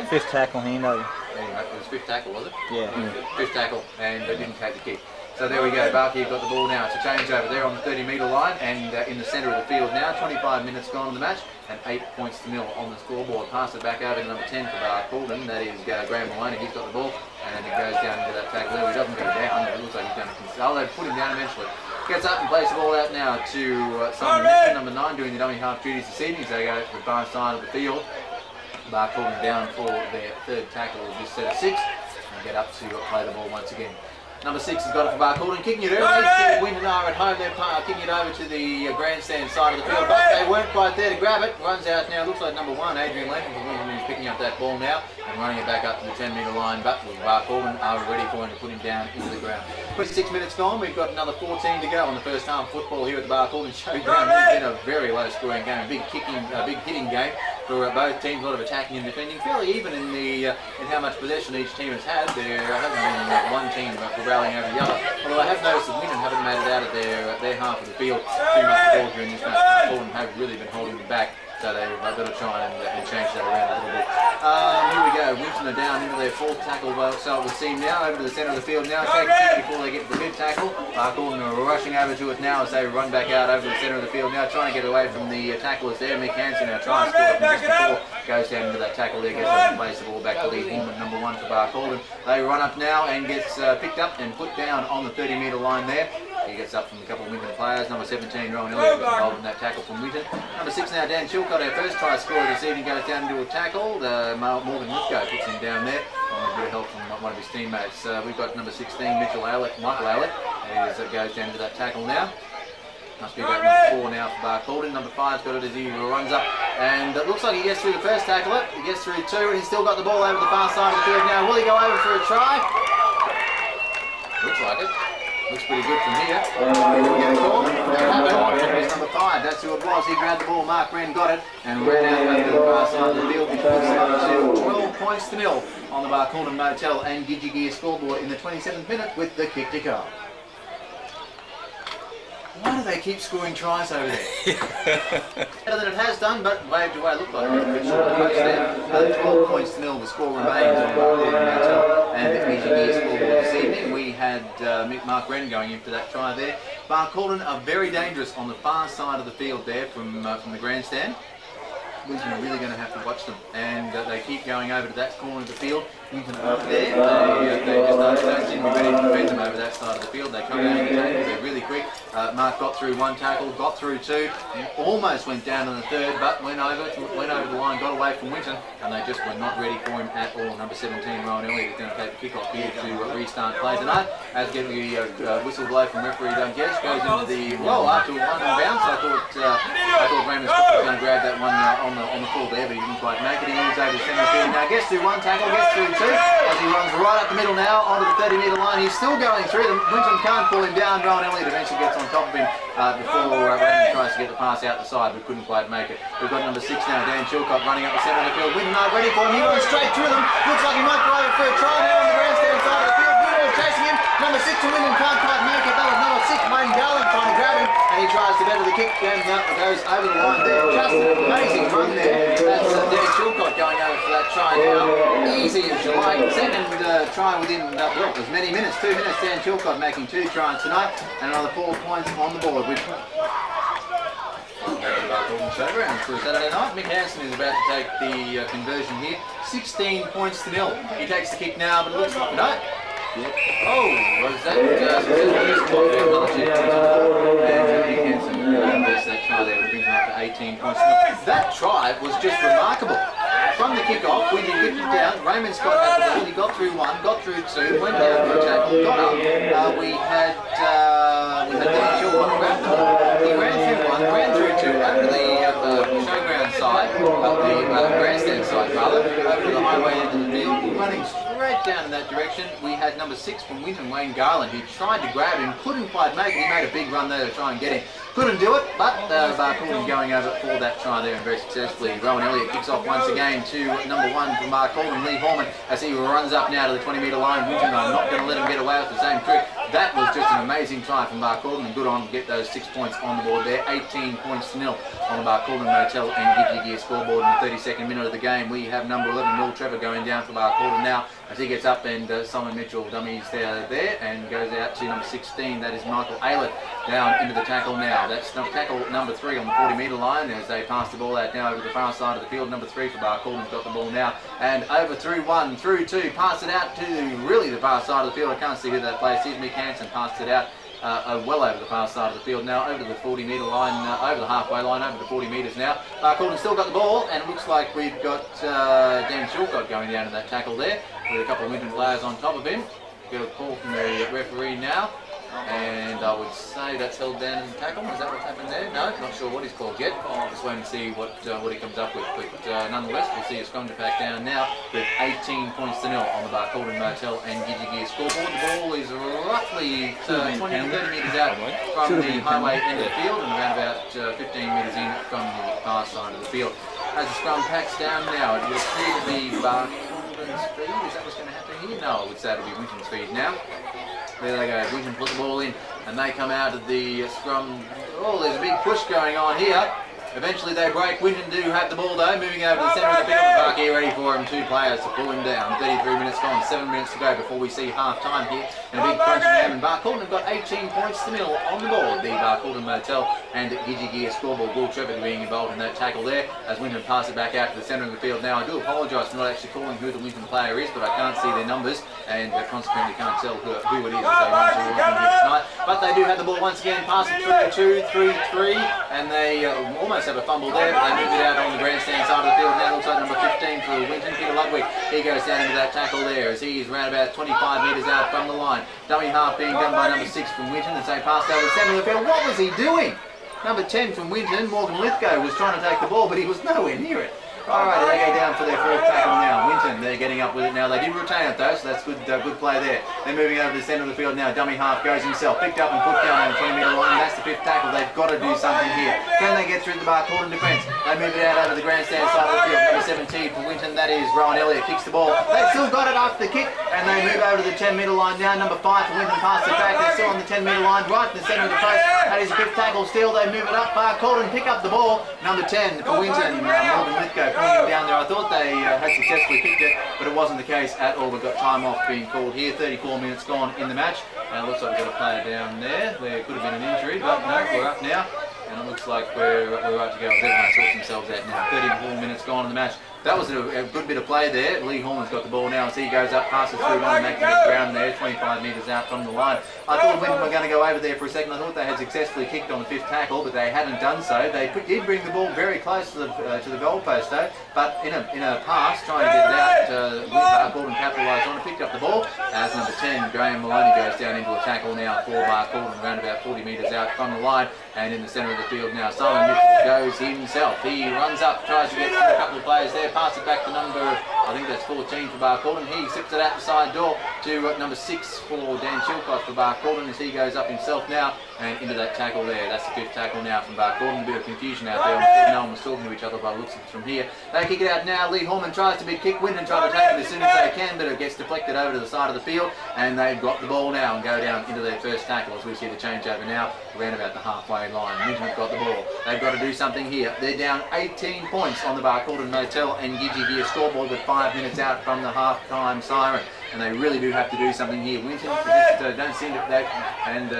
fifth tackle hand over. Anyway, it was 5th tackle, was it? Yeah. 5th tackle, and they didn't take the kick. So there we go, Barky got the ball now. It's a change over there on the 30-metre line, and in the centre of the field now. 25 minutes gone in the match, and 8 points to 0 on the scoreboard. Pass it back over to number 10 for Barcaldine. That is Graham Maloney. He's got the ball, and then it goes down into that tackle there. He doesn't go down, but it looks like he's going to console. They put him down eventually. Gets up and plays the ball out now to Simon Winton, number 9, doing the dummy half duties this evening. So they go to the far side of the field. Barcaldine down for their 3rd tackle of this set of 6, and get up to play the ball once again. Number 6 has got it for Barcaldine, kicking it early. Winton are at home, they're kicking it over to the grandstand side of the field, but they weren't quite there to grab it. Runs out now, looks like number 1, Adrian Lenton from Winton, who's picking up that ball now and running it back up to the 10-metre line, but Barcaldine are ready for him to put him down into the ground. 26 minutes gone, we've got another 14 to go on the first half of football here at the Barcaldine Showground. It's been a very low scoring game, a big hitting game for both teams, a lot of attacking and defending, fairly even in how much possession each team has had. There hasn't been one team rallying over the other, although I have noticed that Winton haven't made it out of their half of the field too much at all during this match. Barcaldine have really been holding them back, so they've got to try and change that around a little bit. Here we go, Winton are down into their 4th tackle, so it would seem now, over to the centre of the field now, take a kick before they get to the mid-tackle. Barcaldine are rushing over to it now as they run back out over to the centre of the field now, trying to get away from the tacklers there. Mick Hansen now trying to score from just before, goes down into that tackle there, gets up and plays the ball back to Lee Horman, number 1 for Barcaldine. They run up now and gets picked up and put down on the 30-metre line there. He gets up from a couple of Winton players. Number 17, Rowan Elliott, was involved in that tackle from Winton. Number 6 now, Dan Chilcott, our first try scorer this evening, goes down into a tackle. Morgan Lithgow puts him down there on a bit of help from one of his teammates. We've got number 16, Michael Allett, as it goes down to that tackle now. Must be about number 4 now for Barcaldine. Number 5's got it as he runs up, and it looks like he gets through the first tackle. He gets through 2, and he's still got the ball over the far side of the field now. Will he go over for a try? Looks like it. Looks pretty good from here. Can we get a call? There's number 5, that's who it was. He grabbed the ball, Mark Wren got it, and ran out over to the far side of the field, which puts it up to 12 points to 0 on the Barcaldine Motel and Gidgee Gear scoreboard in the 27th minute with the kick to go. Why do they keep scoring tries over there? Better than it has done, but waved away. Looked like a bit short of the post there. 12 points to 0. The score remains on Barcaldine Motel and the Gidgee Gear scoreboard this evening. We had Mark Wren going in for that try there. Barcaldine are very dangerous on the far side of the field there from the grandstand. Winton are really going to have to watch them, and they keep going over to that corner of the field. Winton are up there, they just don't seem to be ready to defend them over that side of the field. They come down the tackle, they're really quick. Mark got through 1 tackle, got through 2, almost went down in the 3rd, but went over the line, got away from Winton, and they just were not ready for him at all. Number 17, Rowan Elliott, is going to take the kick-off here to restart play tonight. As getting the whistle blow from referee Doug Gesh, goes into the, after one bounce, I thought Raymond Scott was going to grab that one on the full there, but he didn't quite make it. He moves over to centre field now, gets through 1 tackle, gets through 2, as he runs right up the middle now onto the 30-metre line. He's still going through them. Winton can't pull him down. Rowan Elliott eventually gets on top of him before Raymond tries to get the pass out the side, but couldn't quite make it. We've got number 6 now, Dan Chilcott, running up the centre of the field. Winton are ready for him. He runs straight through them. Looks like he might go over for a try now on the grandstand side of the field. Winton chasing him. Number 6 to Winton can't quite make it. That was number 6, Wayne Garland, trying to grab him, and he tries to better the kick, and goes over the line there. Just an amazing run there. That's Dan Chilcott going over for that try now. Easy as you like. Second try within, as many minutes, 2 minutes. Dan Chilcott making 2 tries tonight, and another 4 points on the board. Barcaldine showground for Saturday night. Mick Hansen is about to take the conversion here. 16 points to 0. He takes the kick now, but it looks like no. Yep. Oh, was that successful? And Mick Hansen gets that try there, which brings him up to 18 points to 0. That try was just remarkable. From the kick-off, when he kicked it down, Raymond Scott had the ball, he got through one, got through two, went down for a tackle, got up. We had Dan Chilwell grab the ball. He ran through one, ran through two, over to the showground side, the grandstand side rather, over to the highway end of the field, running straight down in that direction. We had number 6 from Winton, Wayne Garland. He tried to grab him, couldn't quite make it. He made a big run there to try and get him. Couldn't do it, but Barcaldine going over for that try there and very successfully. Rowan Elliott kicks off once again to number 1 from Barcaldine, Lee Horman, as he runs up now to the 20-metre line. Winton are not going to let him get away with the same trick. That was just an amazing try from Barcaldine, and good on to get those 6 points on the board there. 18 points to 0 on the Barcaldine Motel and Gidgee Gear scoreboard in the 32nd minute of the game. We have number 11, Will Trevor, going down for Barcaldine now as he gets up, and Simon Mitchell dummies there and goes out to number 16. That is Michael Aylett down into the tackle now. That's tackle number 3 on the 40-metre line as they pass the ball out now over the far side of the field. Number 3 for Barcaldine's got the ball now, and over through 1, through 2, pass it out to really the far side of the field. I can't see who that player is. Mick Hansen passed it out well over the far side of the field now, over to the 40-metre line, over the halfway line, over to 40 metres now. Barcaldine's still got the ball, and it looks like we've got Dan Chilcott going down to that tackle there with a couple of Winton players on top of him. Get a call from the referee now, and I would say that's held down in the tackle. Is that what's happened there? No, not sure what he's called yet. Just waiting to see what he comes up with. But nonetheless, we'll see a scrum to pack down now with 18 points to 0 on the Barcaldine Motel and Gidgee Gear scoreboard. The ball is roughly 20 to 30 metres out from the highway end of the field, and around about 15 metres in from the far side of the field. As the scrum packs down now, it would appear to be Barcaldine's feed. Is that what's going to happen here? No, I would say it'll be Winton's feed now. There they go. Winton put the ball in, and they come out of the scrum. Oh, there's a big push going on here. Eventually they break. Winton do have the ball though, moving over to the centre of the field. Barkey ready for him. 2 players to pull him down. 33 minutes gone, 7 minutes to go before we see half time here. And a big crunching game. And Barcaldine have got 18 points to 0 on the board. The Barcaldine Motel and Gidgee Gear scoreboard. Will Trevor being involved in that tackle there as Winton pass it back out to the centre of the field. Now I do apologise for not actually calling who the Winton player is, but I can't see their numbers and consequently can't tell who it is as they run towards them here tonight. But they do have the ball once again. Pass it through 2, 3, 3, and they almost have a fumble there. They move it out on the grandstand side of the field now. Looks like number 15 for Winton, Peter Ludwig. He goes down into that tackle there as he is around about 25 metres out from the line. Dummy half being done by number 6 from Winton as they passed over the centre of the field. What was he doing? Number 10 from Winton, Morgan Lithgow, was trying to take the ball, but he was nowhere near it. Alright, they go down for their 4th tackle now. Winton, they're getting up with it now. They did retain it though, so that's good play there. They're moving over to the centre of the field now. Dummy half goes himself, picked up and put down on the 20-metre line. That's the 5th tackle. They've got to do something here. Can they get through the Barcaldine defence? They move it out over the grandstand side of the field. Number 17 for Winton, that is Rowan Elliott, kicks the ball. They've still got it after the kick, and they move over to the 10-metre line now. Number 5 for Winton, pass it back. They're still on the 10-metre line, right in the centre of the post. That is the 5th tackle still. They move it up. Barcaldine pick up the ball. Number 10 for Winton, Morgan Lithgow putting him down there. I thought they had successfully kicked it, but it wasn't the case at all. We've got time off being called here. 34 minutes gone in the match, and it looks like we've got a player down there. There could have been an injury, but no, we're up now, and it looks like we're right to go. Everyone sorts themselves out now. 34 minutes gone in the match. That was a good bit of play there. Lee Horman's got the ball now as he goes up, passes through one and making it ground there, 25 metres out from the line. I thought Winton were going to go over there for a second. I thought they had successfully kicked on the 5th tackle, but they hadn't done so. They did bring the ball very close to the goal post though, but in a pass, trying to get it out, Barcaldine capitalised on it, picked up the ball as number 10, Graham Maloney, goes down into a tackle now for Barcaldine, around about 40 metres out from the line, and in the centre of the field now. Simon Mitchell goes himself. He runs up, tries to get a couple of players there, pass it back to number, I think that's 14 for Barcaldine. He sips it out the side door to number 6 for Dan Chilcott for Barcaldine as he goes up himself now and into that tackle there. That's the 5th tackle now from Barcaldine. A bit of confusion out there. No one was talking to each other by the looks of it from here. They kick it out now. Lee Horman tries to be kicked. Winton try to take it as soon as they can, but it gets deflected over to the side of the field, and they've got the ball now and go down into their 1st tackle as we see the changeover now around about the halfway line. Winton have got the ball. They've got to do something here. They're down 18 points on the Barcaldine Motel and Gidgee Gear scoreboard with 5 minutes out from the half-time siren, and they really do have to do something here. Winton just don't seem to that, and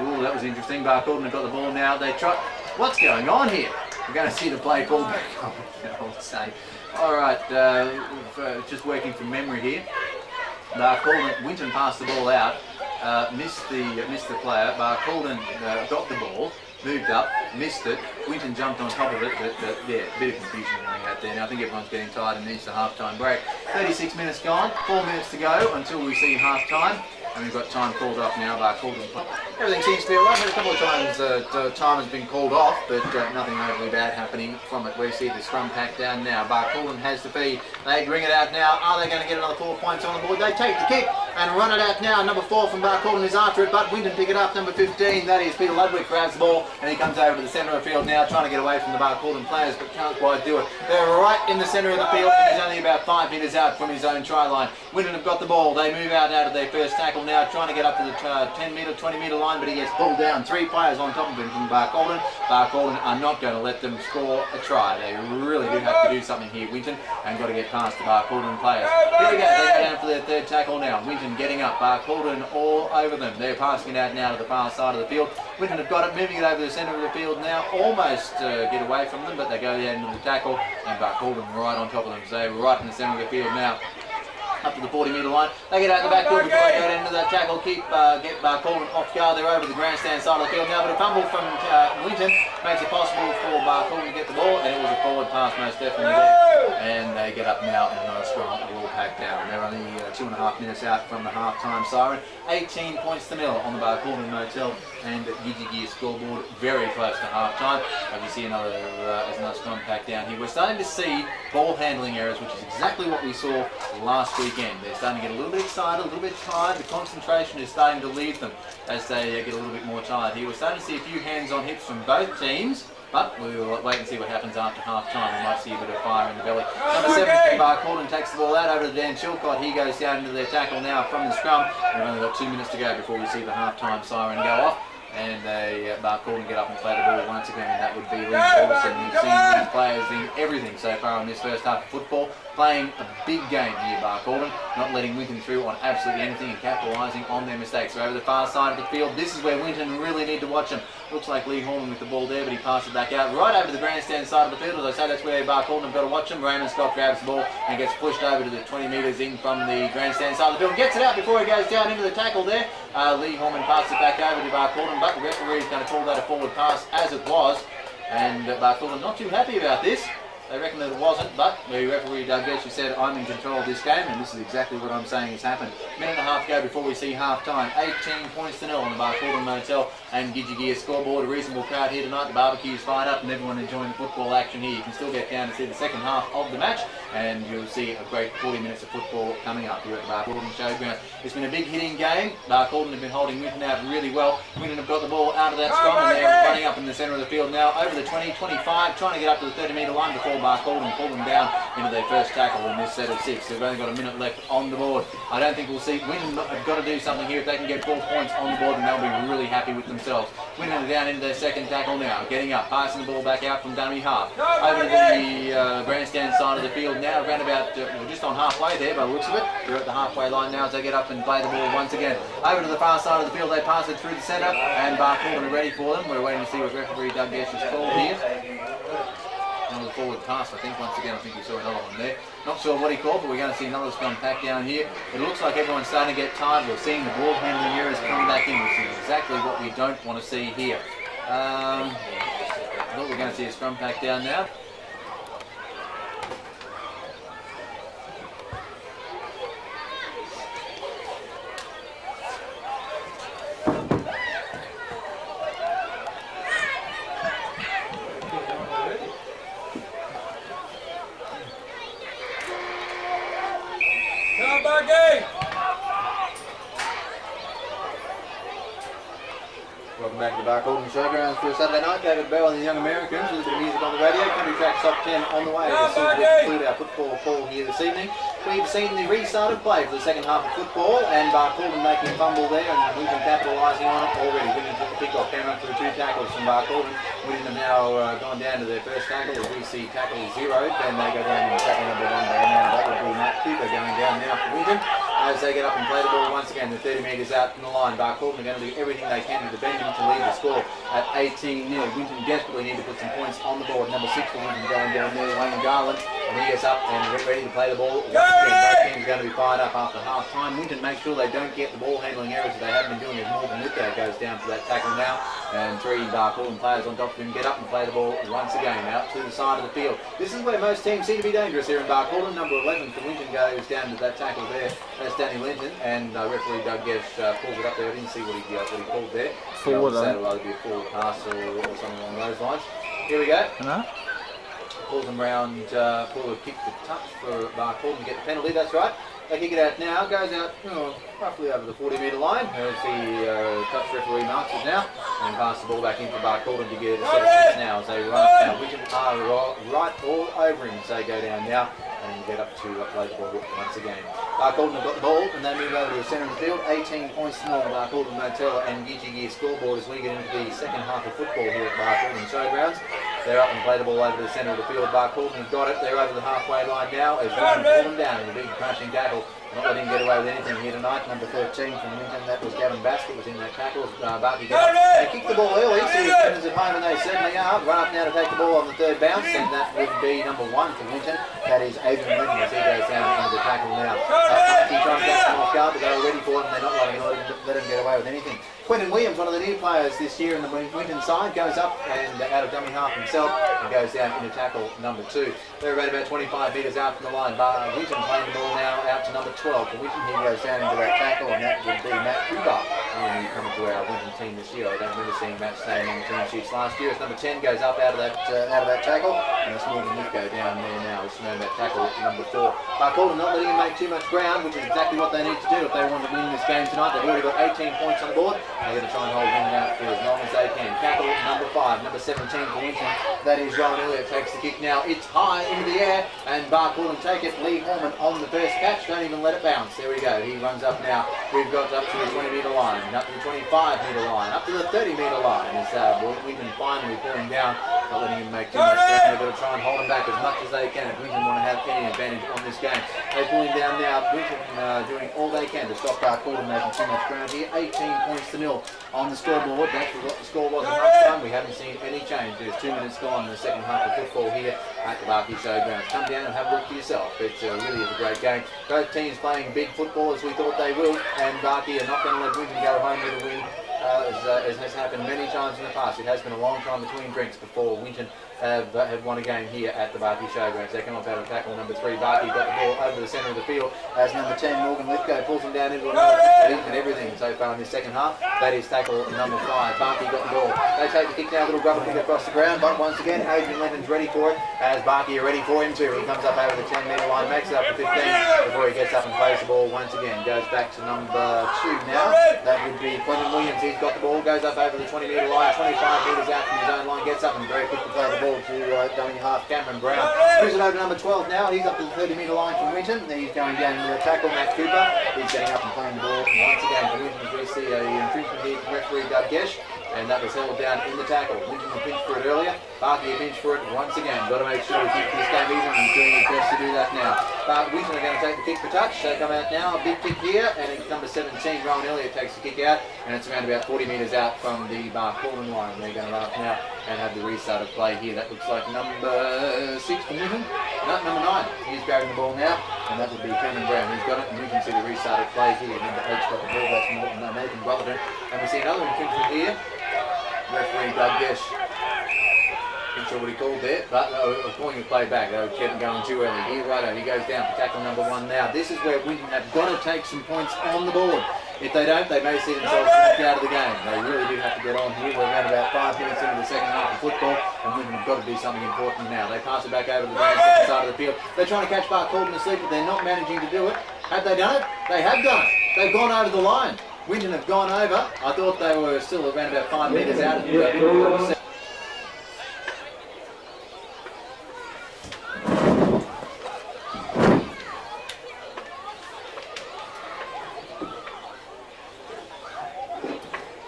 ooh, that was interesting. Barcaldine have got the ball now. They try. What's going on here? we're going to see the play called back on, I would say. Alright, just working from memory here. Barcaldine, Winton passed the ball out, missed the player. Barcaldine got the ball, moved up, missed it. Winton jumped on top of it, but yeah, a bit of confusion running out there. Now I think everyone's getting tired and needs the half-time break. 36 minutes gone, 4 minutes to go until we see half-time. And we've got time called off now by Barcaldine. Everything seems to be alright. A couple of times time has been called off, but nothing overly bad happening from it. We see the scrum pack down now. Barcaldine has the feed. They bring it out now. Are they going to get another 4 points on the board? They take the kick and run it out now. Number 4 from Barcaldine is after it, but Winton pick it up. Number 15, that is Peter Ludwig, grabs the ball and he comes over to the centre of the field now, trying to get away from the Barcaldine players, but can't quite do it. They're right in the centre of the field and he's only about 5 metres out from his own try line. Winton have got the ball. They move out of their first tackle now, trying to get up to the 10 metre, 20 metre line, but he gets pulled down. 3 players on top of him from Barcaldine. Barcaldine are not going to let them score a try. They really do have to do something here, Winton, and got to get past the Barcaldine players. Here we go, they go down for their third tackle now. Winton getting up, Barcaldine all over them. They're passing it out now to the far side of the field. Winton have got it, moving it over the centre of the field now, almost get away from them, but they go down into the tackle, and Barcaldine right on top of them. So they're right in the centre of the field now. Up to the 40 metre line. They get out the back door before they go into that tackle. Get Barcaldine off guard. They're over the grandstand side of the field now, but a fumble from Winton makes it possible for Barcaldine to get the ball, and it was a forward pass most definitely there. And they get up now in another scrum, all packed down. They're only 2.5 minutes out from the half-time siren. 18 points to 0 on the Barcaldine Motel and Gidgy Gear scoreboard, very close to half-time. As we see another scrum packed down here. We're starting to see ball handling errors, which is exactly what we saw last weekend. They're starting to get a little bit excited, a little bit tired. The concentration is starting to leave them as they get a little bit more tired here. We're starting to see a few hands on hips from both teams, but we'll wait and see what happens after half-time. We might see a bit of fire in the belly. Number 7, Barcaldine takes the ball out over to Dan Chilcott. He goes down into their tackle now from the scrum. We've only got 2 minutes to go before we see the half-time siren go off. And Barcaldine get up and play the ball once again, and that would be Lee Robertson. We've seen these players in everything so far in this first half of football, playing a big game here, Barcaldine, not letting Winton through on absolutely anything and capitalising on their mistakes. So over the far side of the field, this is where Winton really need to watch them. Looks like Lee Horman with the ball there, but he passes it back out right over to the grandstand side of the field. As I say, that's where Barcaldine have got to watch him. Raymond Scott grabs the ball and gets pushed over to the 20 metres in from the grandstand side of the field. Gets it out before he goes down into the tackle there. Lee Horman passes it back over to Barcaldine, but the referee is going to call that a forward pass as it was. And Barcaldine not too happy about this. They reckon that it wasn't, but the referee Doug Getchie said, I'm in control of this game, and this is exactly what I'm saying has happened. Minute and a half to go before we see half-time. 18 points to 0 on the Barcaldine Motel and Gidgy Gear scoreboard. A reasonable crowd here tonight. The barbecue is fired up and everyone enjoying the football action here. You can still get down to see the second half of the match, and you'll see a great 40 minutes of football coming up here at the Barcaldine Showground. It's been a big hitting game. Barcaldine have been holding Winton out really well. Winton have got the ball out of that scrum, and they're running up in the centre of the field now, over the 20, 25, trying to get up to the 30 metre line before Barcaldine pull them down into their first tackle in this set of 6. They've only got a minute left on the board. I don't think we'll see. Winton have got to do something here. If they can get 4 points on the board, then they'll be really happy with themselves. Winton are down into their second tackle now, getting up, passing the ball back out from dummy half. Over to the grandstand side of the field now, around about, we're just on halfway there by the looks of it. They're at the halfway line now as they get up and play the ball once again. Over to the far side of the field, they pass it through the centre, and Barcaldine are ready for them. We're waiting to see what referee Doug Getchie has called here. Another forward pass, I think. Once again, I think we saw another one there. Not sure what he called, but we're going to see another scrum pack down here. It looks like everyone's starting to get tired. We're seeing the ball handling errors coming back in, which is exactly what we don't want to see here. I thought we were going to see a scrum pack down now. Welcome back to the Barcaldine Showgrounds for a Saturday night. David Bell and the Young Americans with a bit of music on the radio. Country Track Top 10 on the way. As soon as we conclude our football call here this evening. We've seen the restarted play for the second half of football, and Barcaldine making a fumble there, and Winton capitalising on it already. Winton took the kick-off, came up for the 2 tackles from Barcaldine. Winton have now gone down to their first tackle. As we see tackle 0, then they go down to tackle number 1 there now. That would be Matt Cooper going down now for Winton. As they get up and play the ball once again, the 30 metres out from the line. Barcaldine are going to do everything they can to defend him to lead the score. at 18-0. Winton desperately need to put some points on the board. Number 6 for Winton going down there, Wayne Garland. And he gets up and ready to play the ball. Both teams are going to be fired up after half time. Winton make sure they don't get the ball handling errors that they have been doing as Morgan Lithgow goes down for that tackle now. And 3 Barcaldine players on top of him get up and play the ball once again out to the side of the field. This is where most teams seem to be dangerous here in Barcaldine. Number 11 for Winton goes down to that tackle there. That's Danny Linton, and referee Doug Gesh pulls it up there. I didn't see what he called there. Forward, that'll either be a forward pass or something along those lines. Here we go. Pulls them round for a kick to touch for Barcaldine to get the penalty. That's right. They kick it out now. Goes out roughly over the 40-metre line. As the touch referee marks it now, and pass the ball back in for Barcaldine to get a set of 6 now as they run up now. Winton are right all over him as they go down now and get up to play the ball once again. Barcaldine have got the ball and they move over to the centre of the field. 18 points to nil. Barcaldine Motel and Gidgee Gear scoreboard as we get into the second half of football here at Barcaldine Showgrounds. They're up and play the ball over to the centre of the field. Barcaldine have got it. They're over the halfway line now as Winton pull them down in a big crashing tackle. Not letting him get away with anything here tonight. Number 13 from Winton, that was Gavin Baskett, was in that tackle. Barkley got up. They kicked the ball early, see the defenders at home, and they certainly are. Run up now to take the ball on the third bounce, and that would be number 1 for Winton. That is Adrian Winton as he goes down into the tackle now. He tries to get them off guard, but they're ready for it, and they're not let him get away with anything. Quentin Williams, one of the new players this year in the Winton side, goes up and out of dummy half himself and goes down into tackle number 2. They're around about 25 metres out from the line. Winton playing the ball now out to number 12. For Winton, he goes down into that tackle, and that would be Matt Cooper, who coming to our Winton team this year. I don't remember seeing Matt staying on the team sheets last year. As number 10 goes up out of that tackle, and it's Morgan Lithgow down there now. It's known that tackle number 4. Barcaldine not letting him make too much ground, which is exactly what they need to do if they want to win this game tonight. They've already got 18 points on the board. They're going to try and hold Winton out for as long as they can. Tackle number 5, number 17 for Winton. That is Ryan Elliott takes the kick now. It's high into the air, and Barcaldine take it. Lee Horman on the first catch. Don't even let it bounce. There we go. He runs up now. We've got up to the 20-metre line, up to the 25-metre line, up to the 30-metre line. As Winton finally pulling down, not letting him make too much ground. They've got to try and hold him back as much as they can if Winton want to have any advantage on this game. They pull him down now. Winton doing all they can to stop Barcaldine making too much ground here. 18 points to nil on the scoreboard. That's what the score was at half time. We haven't seen any change. There's 2 minutes gone in the second half of football here at the Barcaldine Showgrounds. Come down and have a look for yourself. It really is a great game. Both teams playing big football as we thought they will, and Barcaldine are not going to let Winton go home with a win. As has happened many times in the past. It has been a long time between drinks before Winton have won a game here at the Barcaldine Showgrounds. They come up out of tackle number 3. Barcaldine got the ball over the centre of the field as number 10 Morgan Lithgow pulls him down into another and everything so far in this second half. That is tackle number 5. Barcaldine got the ball. They take the kick now, a little grubber kick across the ground, but once again Adrian Linton's ready for it as Barcaldine are ready for him too. He comes up over the 10-metre line, makes it up to 15 before he gets up and plays the ball once again. Goes back to number 2 now. That would be Quentin Williams. He's got the ball, goes up over the 20-metre line, 25 metres out from his own line, gets up and very quick to play the ball to dummy half Cameron Brown. Moves it over to number 12 now. He's up to the 30-metre line from Winton. He's going down into the tackle, Matt Cooper. He's getting up and playing the ball once again for Winton as we see an infringement here from referee Doug Gesh. And that was held down in the tackle. Winton pinched for it earlier. Barcaldine pinched for it once again. Got to make sure we keep this game even. He's doing his best to do that now. Winton are going to take the kick for touch. They come out now. A big kick here. And it's number 17, Rowan Elliott, takes the kick out. And it's around about 40 metres out from the Barcaldine line. They're going to run up now and have the restart of play here. That looks like number 6 for Winton. No, number 9. He's grabbing the ball now. And that would be Cameron Brown. He's got it. And we can see the restart of play here. Number 8's got the ball. That's Nathan Brotherton. And we see another infringement here. Referee Doug Gesh, not sure what he called there, but calling the play back. They were getting going too early. Here, righto, he goes down for tackle number 1 now. This is where Winton have got to take some points on the board. If they don't, they may see themselves knocked out of the game. They really do have to get on here. We're around about 5 minutes into the second half of football, and Winton have got to do something important now. They pass it back over to the second side of the field. They're trying to catch Barcaldine asleep, but they're not managing to do it. Have they done it? They have done it. They've gone over the line. Winton have gone over. I thought they were still around about 5 metres out of the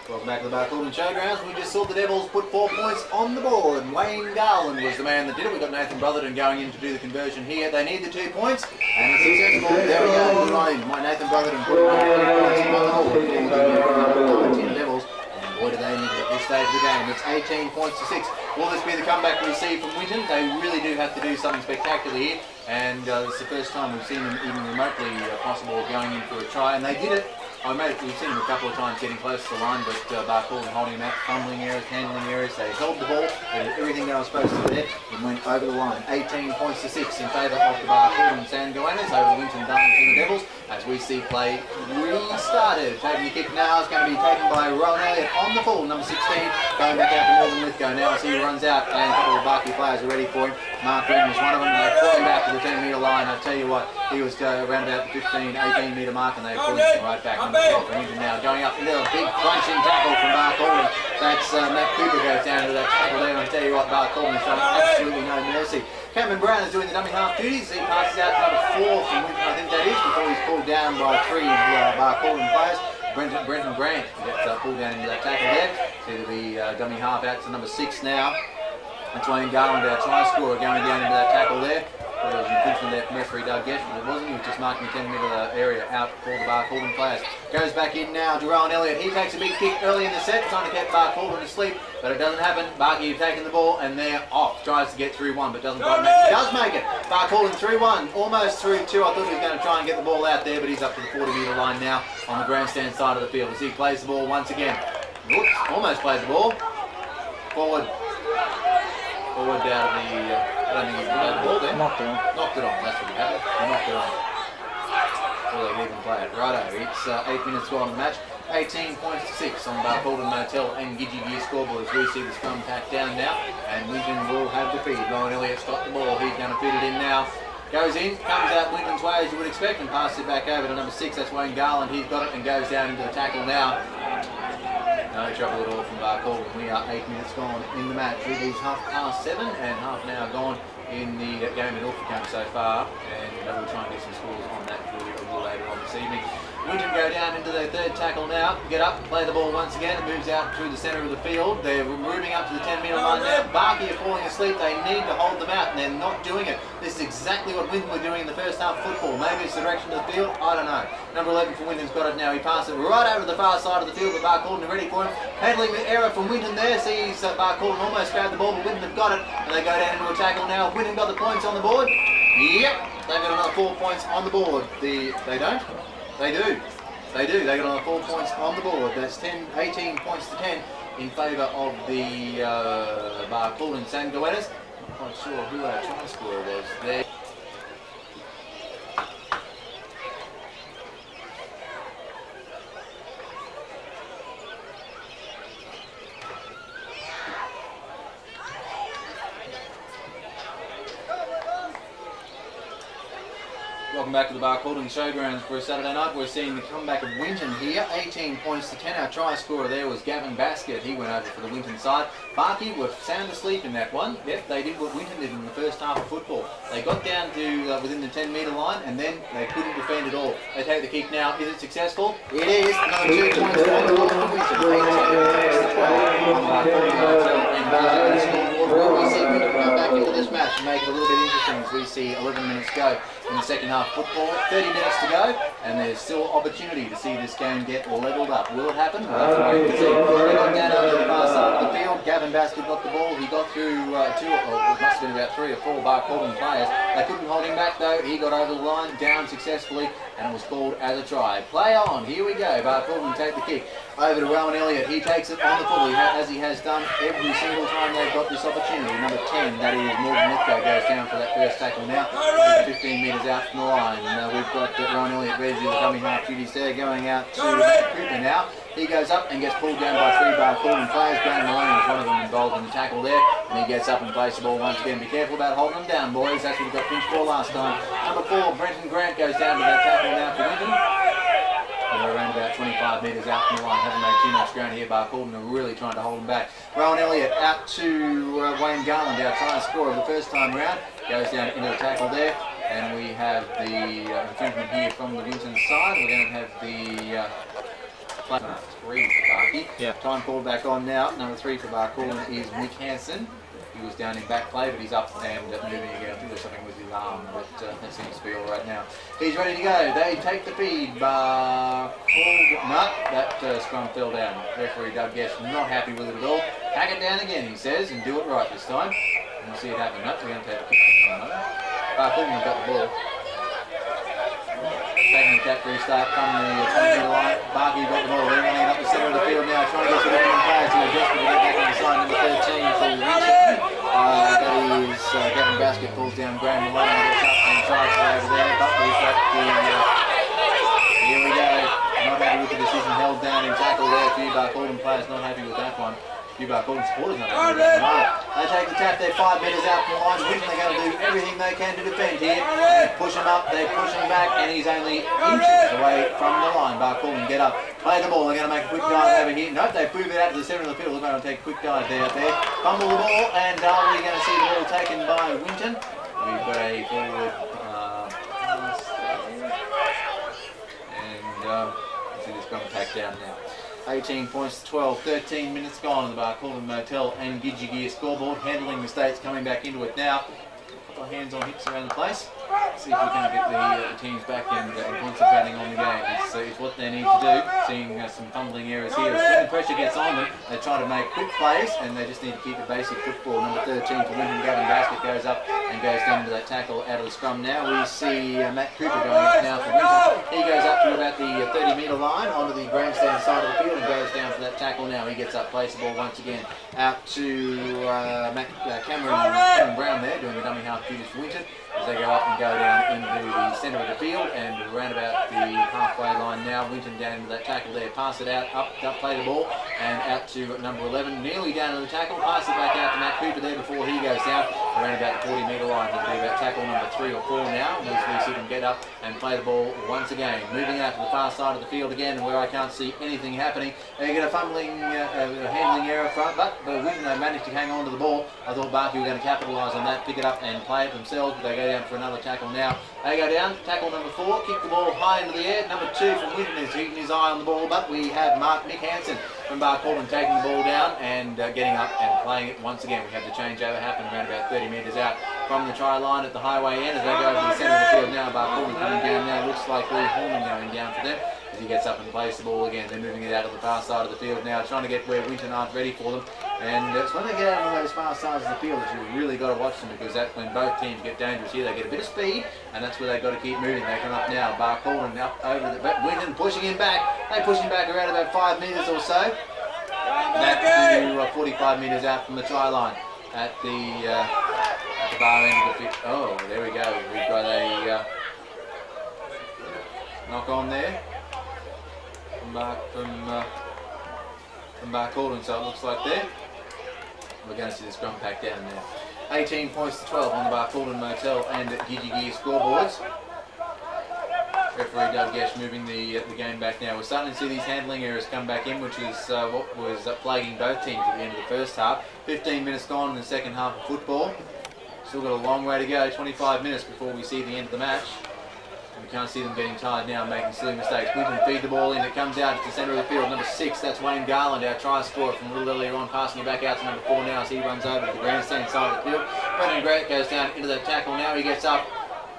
Welcome back to the Barcaldine Showgrounds. We just saw the Devils put 4 points on the board, and Wayne Garland was the man that did it. We've got Nathan Brotherton going in to do the conversion here. They need the 2 points, and it's successful. There we go. My Nathan Brotherton put 2 points on the board. 19 Devils, and Boy, do they need it at this stage of the game. It's 18 points to 6. Will this be the comeback we see from Winton? They really do have to do something spectacular here, and it's the first time we've seen them even remotely possible going in for a try, and they did it. We've seen them a couple of times getting close to the line, but Barcaldine holding them out, fumbling errors, handling errors. They held the ball, they did everything they were supposed to do there, and went over the line. 18 points to 6 in favour of the Barcaldine Goannas over the Winton Devils, as we see play restarted. Taking the kick now is going to be taken by Rowan Elliott on the full, number 16, going back out to Melbourne Lithgow now as he runs out, and a couple of Barcaldine players are ready for him. Mark Green was one of them, and they pulled him back to the 10-metre line. I tell you what, he was around about the 15, 18-metre mark, and they pulled him right back. Now going up into a big crunching tackle from Barcaldine. That's Matt Cooper goes down to that tackle there, and I'll tell you what, Barcaldine is showing absolutely no mercy. Cameron Brown is doing the dummy half duties. He passes out number 4 from Winton, I think that is, before he's pulled down by 3 Barcaldine players. Brenton Grant gets pulled down into that tackle there. See the dummy half out to number 6 now. That's Wayne Garland, our try scorer, going down into that tackle there. There was an infringement there from referee Doug Gesh, but it wasn't. He was just marking the 10-metre area out for the Barcaldine players. Goes back in now to Rowan Elliott. He takes a big kick early in the set, trying to keep Barcaldine asleep, but it doesn't happen. Barky taking the ball, and they're off. Tries to get through one, but doesn't quite make it. Does make it. Barcaldine through one, almost through 2. I thought he was going to try and get the ball out there, but he's up to the 40-metre line now on the grandstand side of the field as he plays the ball once again. Oops, almost played the ball. Forward out of the, I don't think he's played the ball then. Knocked it on. Knocked it on, that's what he happened. He knocked it on. Well, they even play it. Righto, it's 8 minutes gone in the match. 18 points to 6 on Barcaldine Motel and Gidgee Gear scoreboard as we see the scrum pack down now. And Winton will have the feed. Rowan Elliott's got the ball. He's going to feed it in now. Goes in, comes out Winton's way as you would expect, and passes it back over to number 6. That's Wayne Garland. He's got it and goes down into the tackle now. No trouble at all from Barcaldine. We are 8 minutes gone in the match. It is 7:30 and half an hour gone in the game at Norfolk so far, and we'll try and get some scores on that for you a little later on this evening. Winton go down into their third tackle now, get up, play the ball once again. It moves out through the centre of the field. They're moving up to the 10-metre line now. Barky are falling asleep. They need to hold them out, and they're not doing it. This is exactly what Winton were doing in the first half of football. Maybe it's the direction of the field, I don't know. Number 11 for Winton's got it now. He passes it right over to the far side of the field, but Barcaldine are ready for him. Handling the error from Winton there. Sees Barcaldine almost grabbed the ball, but Winton have got it, and they go down into a tackle now. Winton got the points on the board. Yep, they've got another 4 points on the board. They don't? They do. They do. They got another 4 points on the board. That's 18 points to 10 in favour of the Barcaldine Goannas. Not quite sure who our try scorer was there. Welcome back to the Barcaldine Showgrounds for a Saturday night. We're seeing the comeback of Winton here. 18 points to 10. Our try scorer there was Gavin Basket. He went over for the Winton side. Barky were sound asleep in that one. Yep, they did what Winton did in the first half of football. They got down to within the 10-metre line, and then they couldn't defend at all. They take the kick now. Is it successful? It is. Another 2 points on the board for Winton. 18 to 12 on Barcaldine and the scoreboard. Well, we see Winton come back into this match and make it a little bit interesting as we see 11 minutes go in the second half football. 30 minutes to go, and there's still opportunity to see this game get levelled up. Will it happen? We'll have to wait and see. They got down over the far side of the field. Gavin Basket got the ball. He got through it must have been about 3 or 4 Barcaldine players. They couldn't hold him back though. He got over the line, down successfully, and it was called as a try. Play on. Here we go. Barcaldine take the kick. Over to Rowan Elliott. He takes it on the full, as he has done every single time they've got this opportunity. Number 10, that is Morgan Lithgow, goes down for that first tackle now. 15 metres out from the line. We've got Rowan Elliott ready to do the dummy half duties there, going out to Cooper now. He goes up and gets pulled down by 3 Barcaldine players. Graham Maloney was one of them involved in the tackle there, and he gets up and plays the ball once again. Be careful about holding them down, boys. That's what we got pinched for last time. Number 4, Brenton Grant, goes down to that tackle now for Winton. They're around about 25 metres out from the line. Haven't made too much ground here. Barcaldine are really trying to hold them back. Rowan Elliott out to Wayne Garland, our try scorer of the first time round. Goes down into the tackle there. And we have the infringement here from the Winton side. We're going to have the 3 for Barky. Yeah. Time called back on now. Number 3 for Barcaldine is Mick Hansen. He was down in back play, but he's up and moving again. I think there's something with his arm, but that seems to be all right now. He's ready to go. They take the feed. No, that scrum fell down. Referee Doug Guest not happy with it at all. Hack it down again, he says, and do it right this time. We'll see it happen. No, we're going to take the kick for a moment. Barcaldine got the ball. Taking the tap restart from the 20-metre line. Barky got the ball. They're running up the centre of the field now, trying to get to the winning players who are desperate to get back on the side. Number 13 for Winton. That is Gavin Basket pulls down Graham Malone and gets up and tries to over there. But we've got the... here we go. Not happy with the decision, held down in tackle there. A few Barcaldine players not happy with that one. A few Barcaldine supporters not happy with that one. They take the tap, they're 5 metres out from the line. Winton, they're going to do everything they can to defend here. They push him up, they push him back, and he's only inches away from the line. Barcaldine, get up, play the ball. They're going to make a quick dive over here. Nope, they move it out to the centre of the field. They're going to take a quick dive there. Fumble the ball, and we're going to see the ball taken by Winton. We've got a forward pass there. And see this scrum pack down now. 18 points to 12, 13 minutes gone on the Barcaldine Motel and Gidgee Gear scoreboard. Handling mistakes coming back into it now. A couple of hands on hips around the place. See if we can get the teams back and concentrating on the game. It's what they need to do. Seeing some fumbling errors here. When the pressure gets on them, they try to make quick plays and they just need to keep the basic football. Number 13 for Winton, Gavin Basket goes up and goes down to that tackle out of the scrum. Now we see Matt Cooper going up now for Winton. He goes up to about the 30-metre line onto the grandstand side of the field and goes down for that tackle now. He gets up, plays the ball once again out to Cameron Brown there doing the dummy half duties for Winton. As they go up and go down into the centre of the field and around about the halfway line now. Winton down into that tackle there, pass it out, up, play the ball and out to number 11, nearly down to the tackle, pass it back out to Matt Cooper there before he goes down around about the 40-metre line. He'll be about tackle number 3 or 4 now, as we see them get up and play the ball once again. Moving out to the far side of the field again where I can't see anything happening. They get a fumbling, handling error front, but Winton they managed to hang on to the ball. I thought Barky were going to capitalise on that, pick it up and play it themselves, but they go down for another tackle now. They go down, tackle number 4, kick the ball high into the air. Number 2 from Winton is keeping his eye on the ball, but we have Mick Hansen from Barcaldine taking the ball down and getting up and playing it once again. We have the changeover happen around about 30 metres out from the try line at the highway end as they go over to the centre of the field now. Barcaldine coming down now, looks like Lee Horman going down for them. He gets up and plays the ball again. They're moving it out to the far side of the field now, trying to get where Winton aren't ready for them. And it's when they get out on those far sides of the field that you've really got to watch them, because that's when both teams get dangerous here. They get a bit of speed, and that's where they've got to keep moving. They come up now. Barcaldine up over the Winton pushing him back. They push him back around about 5 metres or so. Back to 45 metres out from the try line at the bar end of the field. Oh, there we go. We've got a knock on there. From Barcaldine, so it looks like there. We're going to see the scrum pack down there. 18 points to 12 on the Barcaldine Motel and Gidgee Gear scoreboards. Referee Doug Gesh moving the game back now. We're starting to see these handling errors come back in, which is what was plaguing both teams at the end of the first half. 15 minutes gone in the second half of football. Still got a long way to go, 25 minutes before we see the end of the match. We can't see them getting tired now, making silly mistakes. Winton feed the ball in, it comes out to the centre of the field. Number 6, that's Wayne Garland, our try scorer from a little earlier on, passing it back out to number 4 now as he runs over to the grandstand side of the field. Brendan Grant goes down into that tackle now, he gets up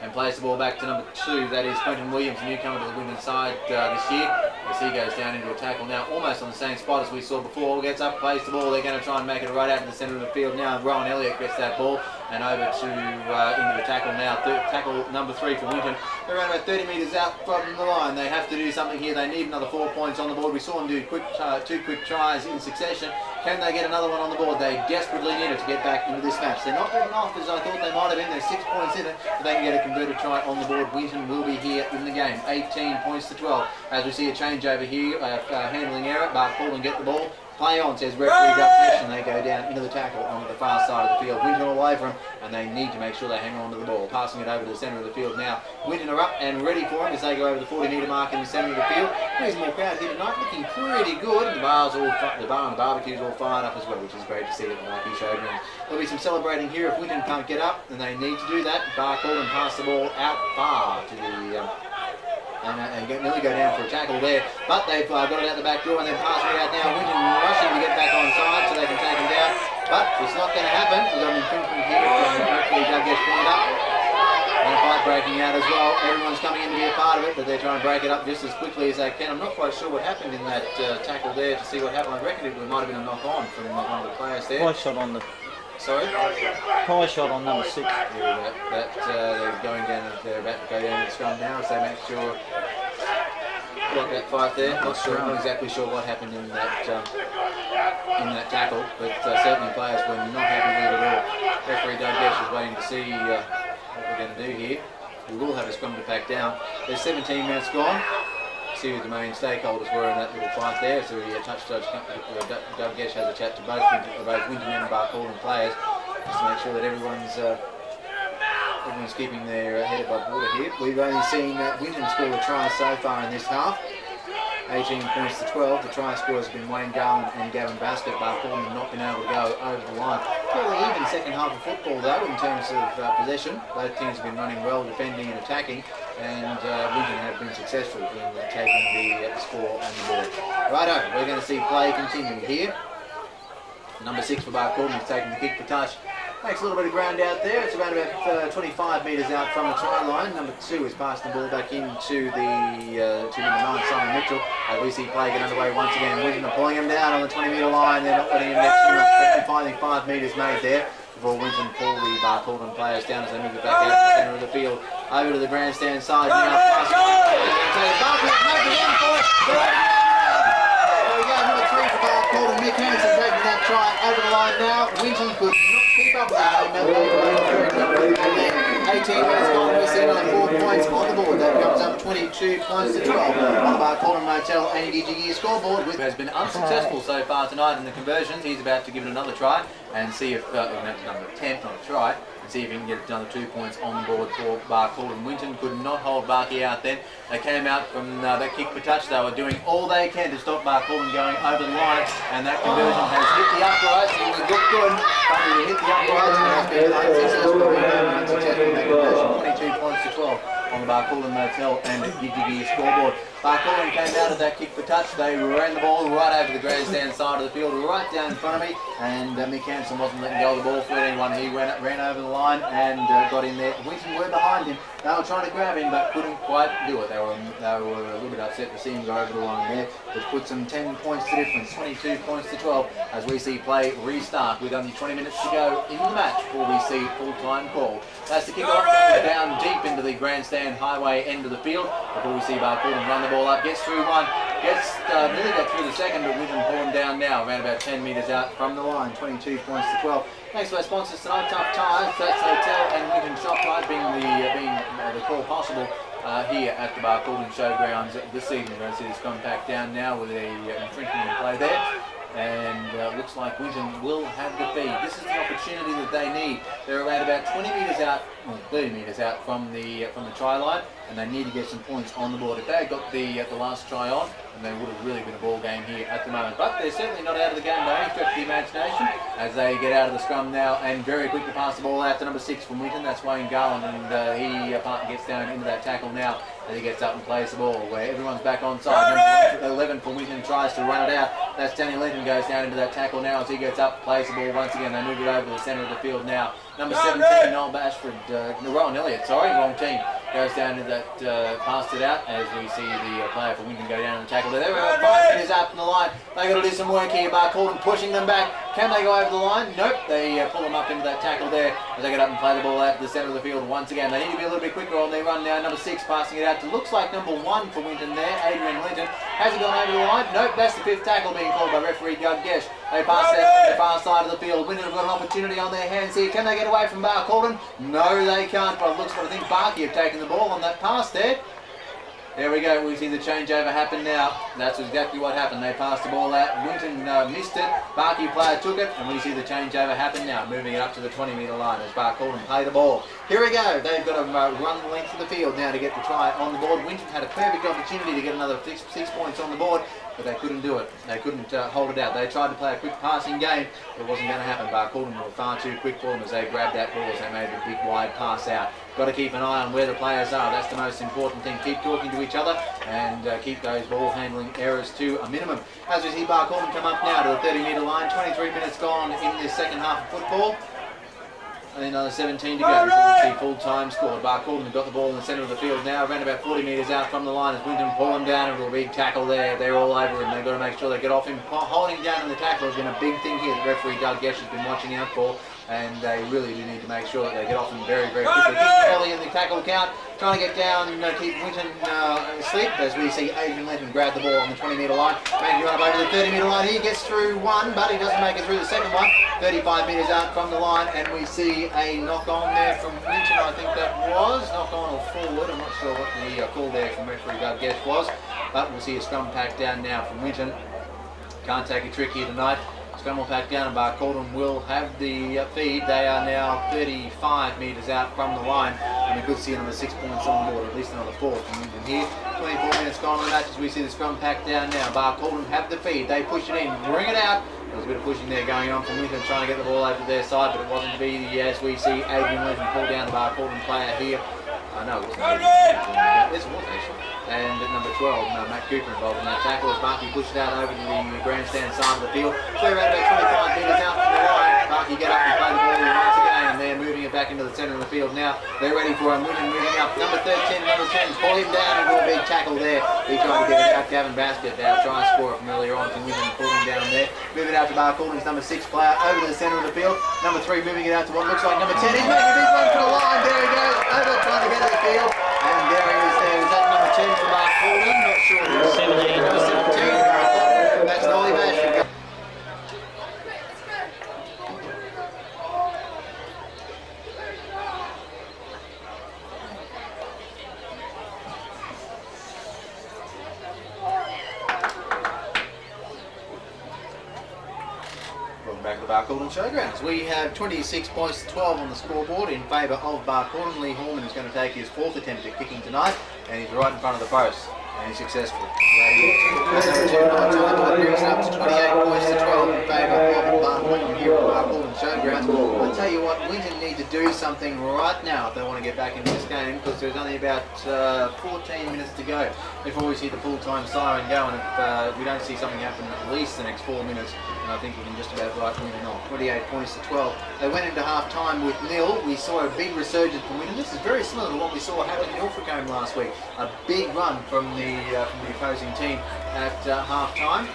and plays the ball back to number 2, that is Quentin Williams, a newcomer to the Winton side this year, as he goes down into a tackle now, almost on the same spot as we saw before. Gets up, plays the ball, they're going to try and make it right out to the centre of the field now. Rowan Elliott gets that ball and over to into the tackle now. Tackle number 3 for Winton. They're around about 30 metres out from the line. They have to do something here. They need another 4 points on the board. We saw them do 2 quick tries in succession. Can they get another one on the board? They desperately need it to get back into this match. They're not written off as I thought they might have been. There's 6 points in it, but they can get a converted try on the board. Winton will be here in the game. 18 points to 12. As we see a change over here, handling error. Barcaldine get the ball. Play on, says referee Duck, and they go down into the tackle on the far side of the field. Winton all over them, and they need to make sure they hang on to the ball. Passing it over to the centre of the field now. Winton are up and ready for him as they go over the 40-metre mark in the centre of the field. Reasonable crowd here tonight, looking pretty good. The bar and the barbecue's all fired up as well, which is great to see at the Marquee Showgrounds. There'll be some celebrating here if Winton can't get up, and they need to do that. Barcaldine pass the ball out far to the and nearly go down for a tackle there, but they've got it out the back door and then passing it out now. Winton rushing to get back on side so they can take him down, but it's not going to happen. We've got an Douggesh bring it up. And a fight breaking out as well. Everyone's coming in to be a part of it, but they're trying to break it up just as quickly as they can. I'm not quite sure what happened in that tackle there to see what happened. I reckon it might have been a knock on from one of the players there. High shot on the... Sorry? High shot on number 6. Yeah, they're going down, they're about to go down to the scrum now, so make sure... Got that fight there. Not exactly sure what happened in that tackle, but certainly players were not happy with it at all. Referee Douggesh is waiting to see what we're going to do here. We will have a scrum to pack down. There's 17 minutes gone. See who the main stakeholders were in that little fight there. So Douggesh has a chat to both Winton and Barcaldine players just to make sure that everyone's keeping their head above water here. We've only seen Winton score a try so far in this half. 18 points to 12. The try scorers have been Wayne Garland and Gavin Baskett. Barcaldine have not been able to go over the line. Fairly even second half of football though in terms of possession. Both teams have been running well, defending and attacking, and Winton have been successful in taking the score on the board. Righto, we're going to see play continue here. Number 6 for Barcaldine is taking the kick for touch. Makes a little bit of ground out there. It's around about 25 metres out from the try line. Number 2 is passing the ball back into the to number 9, Simon Mitchell. We see play get underway once again. Winton are pulling him down on the 20-metre line. They're not letting him get too much. Finding 5 metres made there before Winton pull the Barcaldine players down as they move it back out to the centre of the field. Over to the grandstand side now. Barcaldine make the run for it. There we go. Number 3 for Barcaldine. Mick Hansen taking that try over the line now. Winton could keep up with that. 18 minutes gone, we see another 4 points on the board. That comes up 22 points to 12 on the Barcaldine Motel ADG scoreboard. Who has been unsuccessful so far tonight in the conversions. He's about to give it another try and see if, another attempt, not a try, and see if he can get another 2 points on the board for Barcaldine. Winton could not hold Barky out then. They came out from that kick for touch. They were doing all they can to stop Barcaldine going over the line, and that conversion has hit the uprights. It was looked good, but it hit the uprights and has been unsuccessful. 22 points to 12 on the Barcaldine Motel and Gigi scoreboard. Barcaldine came out of that kick for touch. They ran the ball right over the grandstand side of the field, right down in front of me, and Mick Hansen wasn't letting go of the ball for anyone. He ran over the line and got in there. Winton were behind him. They were trying to grab him, but couldn't quite do it. They were a little bit upset to see him go over the line there, which puts them 10 points to difference, 22 points to 12, as we see play restart with only 20 minutes to go in the match before we see full-time call. That's the kick-off, down deep into the grandstand highway end of the field before we see Barcaldine run the ball up, gets through one, nearly got through the second, but Winton pull him down now, around about 10 metres out from the line, 22 points to 12. Thanks to our sponsors tonight, Tough Tyres, That's Hotel and Winton Shoprite being the call possible here at the Barcaldine Showgrounds this evening. We're going to see this compact down now with a infringement in play there. And looks like Winton will have the feed. This is the opportunity that they need. They're around about 20 metres out, well, 30 metres out from the try line, and they need to get some points on the board. If they had got the last try on, then they would have really been a ball game here at the moment. But they're certainly not out of the game by any stretch of the imagination as they get out of the scrum now and very quickly pass the ball out to number 6 from Winton. That's Wayne Garland, and he gets down into that tackle now as he gets up and plays the ball where everyone's back on side. Number 11 from Winton tries to run it out. That's Danny Linton, goes down into that tackle now as he gets up, plays the ball once again. They move it over to the centre of the field now. Number 17, Noel Bashford, Rowan Elliott, sorry, wrong team, goes down to that, passed it out as we see the player for Winton go down in the tackle. There we go, 5 metres up in the line. They got to do some work here. Barcaldine pushing them back. Can they go over the line? Nope. They pull them up into that tackle there as they get up and play the ball out to the centre of the field once again. They need to be a little bit quicker on their run now. Number 6 passing it out to, looks like number 1 for Winton there, Adrian Linton. Has he gone over the line? Nope. That's the 5th tackle being called by referee Douggesh. They pass it out to the far side of the field. Winton have got an opportunity on their hands here. Can they get away from Barcaldine? No, they can't. But it looks like I think Barkey have taken the ball on that pass there. There we go, we see the changeover happen now. That's exactly what happened. They passed the ball out. Winton missed it. Barkey player took it, and we see the changeover happen now, moving it up to the 20-metre line as Barcaldine play the ball. Here we go. They've got to run the length of the field now to get the try on the board. Winton had a perfect opportunity to get another 6 points on the board, but they couldn't do it. They couldn't hold it out. They tried to play a quick passing game, but it wasn't going to happen. Barcaldine were far too quick for them as they grabbed that ball as they made the big wide pass out. Got to keep an eye on where the players are. That's the most important thing. Keep talking to each other and keep those ball handling errors to a minimum. As we see Barcaldine come up now to the 30-metre line, 23 minutes gone in this second half of football. And another 17 to go. We'll see full time scored. Barcaldine have got the ball in the centre of the field now, around about 40 metres out from the line as Winton pull him down into a big tackle there. They're all over him. They've got to make sure they get off him. Holding down in the tackle has been a big thing here. The referee Doug Gesh has been watching out for, and they really do need to make sure that they get off him very, very quickly. Early in the tackle count, trying to get down, keep Winton asleep as we see Adrian Linton grab the ball on the 20-metre line. Making run up over the 30-metre line. He gets through one, but he doesn't make it through the second one. 35 metres out from the line, and we see a knock on there from Winton. I think that was knock on or forward. I'm not sure what the call there from referee Doug Gesh was, but we'll see a scrum pack down now from Winton. Can't take a trick here tonight. Scrum will pack down and Barcaldine will have the feed. They are now 35 metres out from the line, and we could see another 6 points on board, at least another 4 from Winton here. 24 minutes gone on the match as we see the scrum pack down now. Barcaldine have the feed. They push it in, bring it out. There was a bit of pushing there going on from Winton trying to get the ball over to their side, but it wasn't to be as we see Adrian Linton pull down the Barcaldine player here. No, it wasn't. Yes, it was actually. And at number 12, Matt Cooper involved in that tackle as Barkey pushed it out over to the grandstand side of the field. Clear around about 25 metres out from the line. Barkey get up and play the ball in once again, and they're moving it back into the centre of the field now. They're ready for him. Winton moving up. Number 13, number 10, pull him down and do a big tackle there. He tried to get it out Gavin Basket there. Try and score it from earlier on from Winton and pull him down there. Move it out to Barcaldine's number 6 player over to the centre of the field. Number 3 moving it out to what looks like number 10. He's making a big run for the line. There he goes. Over trying to get to the field. And there he is there. Is that number 10 for Barcaldine? Not sure. 17. Number 17. That's Nolly Bash. Back to the Barcaldine Showgrounds. We have 26 points to 12 on the scoreboard in favour of Barcaldine. Lee Horman is going to take his 4th attempt at kicking tonight, and he's right in front of the post, and he's successful. Brings it up to 28 points to 12 in favour of Barcaldine here at Barcaldine Showgrounds. I'll tell you what, Winton need to do something right now if they want to get back into this game, because there's only about 14 minutes to go before we see the full-time siren go, and if we don't see something happen at least the next 4 minutes, I think we can just about write Winton off. 28 points to 12. They went into half-time with 0. We saw a big resurgence from Winton. This is very similar to what we saw happen in Ilfracombe last week. A big run from the opposing team at half-time.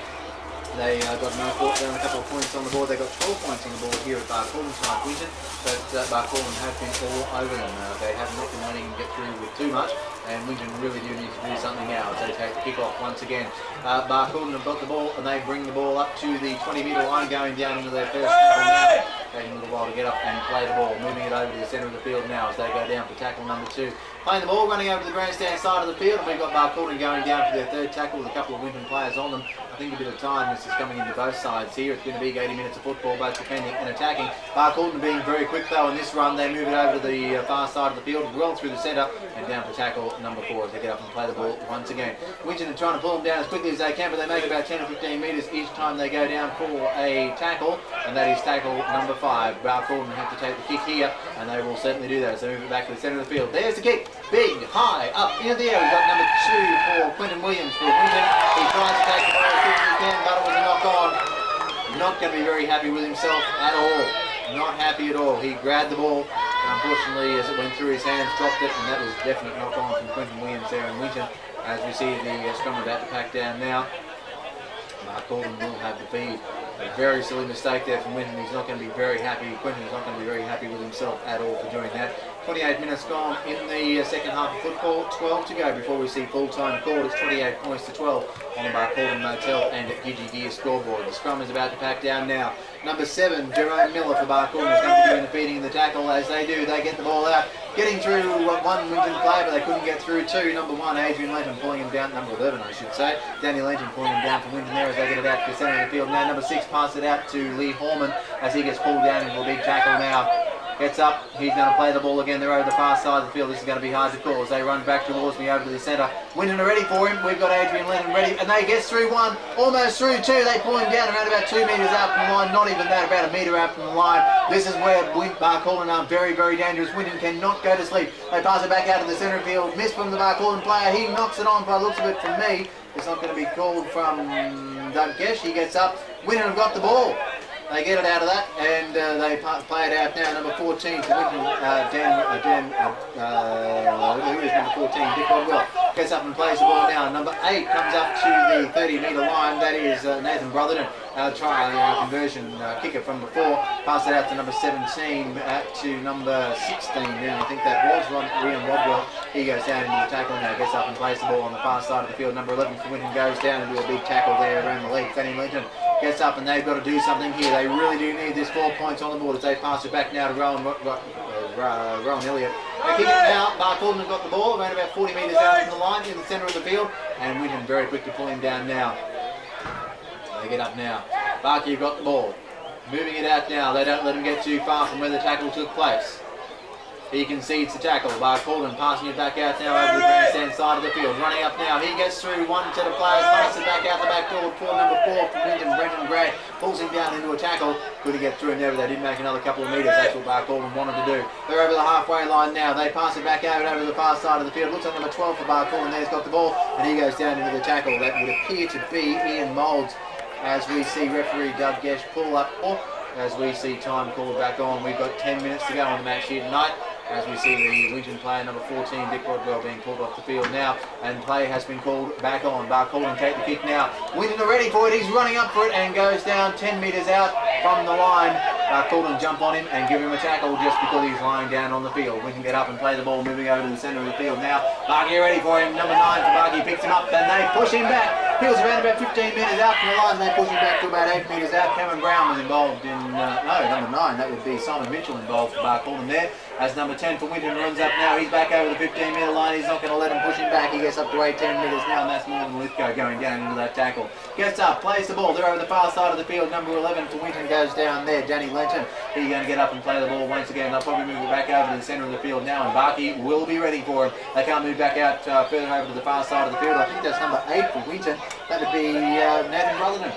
They got a couple of points on the board. They got 12 points on the board here at Barcaldine tonight, Winton, but Barcaldine have been all over them. They have not been letting them get through with too much, and Winton really do need to do something now as they take the kick off once again. Barcaldine have got the ball, and they bring the ball up to the 20-metre line, going down into their first tackle now. Taking a little while to get up and play the ball, moving it over to the centre of the field now as they go down for tackle number 2. Playing the ball, running over to the grandstand side of the field, and we've got Barcaldine going down for their 3rd tackle with a couple of Winton players on them. I think a bit of tiredness is coming into both sides here. It's been a big 80 minutes of football, both defending and attacking. Barcaldine being very quick though in this run. They move it over to the far side of the field, well through the centre, and down for tackle number 4 as they get up and play the ball once again. Winton are trying to pull them down as quickly as they can, but they make about 10 or 15 metres each time they go down for a tackle, and that is tackle number 5. Barcaldine have to take the kick here, and they will certainly do that as they move it back to the centre of the field. There's the kick. Big, high, up into the air. We've got number 2 for Quentin Williams for Winton. He tries to take the ball as quick as he can, but it was a knock on. Not going to be very happy with himself at all. Not happy at all. He grabbed the ball, and unfortunately, as it went through his hands, dropped it, and that was a definite knock on from Quentin Williams there in Winton. As we see the scrum about to pack down now. Barcaldine will have the feed. A very silly mistake there from Winton. He's not going to be very happy. Quentin is not going to be very happy with himself at all for doing that. 28 minutes gone in the second half of football. 12 to go before we see full-time called. It's 28 points to 12 on the Barcaldine Motel and Gidgee Gear scoreboard. The scrum is about to pack down now. Number 7, Jerome Miller for Barcaldine is going to be doing the feeding and the tackle. As they do, they get the ball out. Getting through 1 Winton player, but they couldn't get through 2. Number 1, Adrian Linton pulling him down. Number 11, I should say. Daniel Linton pulling him down for Winton there as they get it out to the centre of the field. Now number 6 passes it out to Lee Horman as he gets pulled down into a big tackle now. Gets up, he's going to play the ball again. They're over the far side of the field. This is going to be hard to call as they run back towards me over to the centre. Winton are ready for him. We've got Adrian Linton ready, and they gets through 1, almost through 2. They pull him down around about 2 metres out from the line, not even that, about a metre out from the line. This is where Barcaldine are very, very dangerous. Winton cannot go to sleep. They pass it back out to the centre field. Miss from the Barcaldine player. He knocks it on by the looks of it from me. It's not going to be called from Doug Gesh. He gets up. Winton have got the ball. They get it out of that, and they play it out now. Number 14 to Winton, who is number 14? Dick Rodwell gets up and plays the ball now. Number 8 comes up to the 30-metre line. That is Nathan Brotherton. Conversion kicker from before. Pass it out to number 17 to number 16 now. I think that was Liam Rodwell. He goes down into the tackle now, gets up and plays the ball on the far side of the field. Number 11 for Winton goes down and do a big tackle there around the leg. Fanny Linton gets up and they've got to do something here. They really do need this 4 points on the board as they pass it back now to Rowan Elliott. They kick it now. Barcaldine have got the ball around about 40 metres out from the line in the centre of the field, and Winton very quick to pull him down now. They get up now. Barkey have got the ball. Moving it out now. They don't let him get too far from where the tackle took place. He concedes the tackle. Barcaldine passing it back out now over the grandstand side of the field. Running up now. He gets through one set of players. Passes it back out the back door for number 4 from Winton. Brenton Gray pulls him down into a tackle. Couldn't get through and there, but they did make another couple of metres. That's what Barcaldine wanted to do. They're over the halfway line now. They pass it back out over the far side of the field. Looks like number 12 for Barcaldine. There's got the ball, and he goes down into the tackle. That would appear to be Ian Moulds, as we see referee Doug Gesh pull up. As we see time called back on. We've got 10 minutes to go on the match here tonight. As we see the Winton player number 14, Dick Rodwell, being pulled off the field now, and play has been called back on. Barcaldine take the kick now. Winton are ready for it. He's running up for it and goes down 10 metres out from the line. Barcaldine jump on him and give him a tackle just because he's lying down on the field. Winton get up and play the ball, moving over to the centre of the field now. Barkey ready for him. Number 9 for Barkey picks him up and they push him back. He was around about 15 metres out from the line, and they push him back to about 8 metres out. Cameron Brown was involved in, number 9, that would be Simon Mitchell involved for Barcaldine there. As number 10 for Winton runs up now, he's back over the 15-metre line. He's not going to let him push him back. He gets up to 8-10 metres now, and that's Morgan Lithgow going down into that tackle. Gets up, plays the ball. They're over the far side of the field. Number 11 for Winton goes down there. Danny Lenton. He's going to get up and play the ball once again. They'll probably move it back over to the centre of the field now, and Barkey will be ready for him. They can't move back out further over to the far side of the field. I think that's number 8 for Winton. That would be Nathan Brotherton.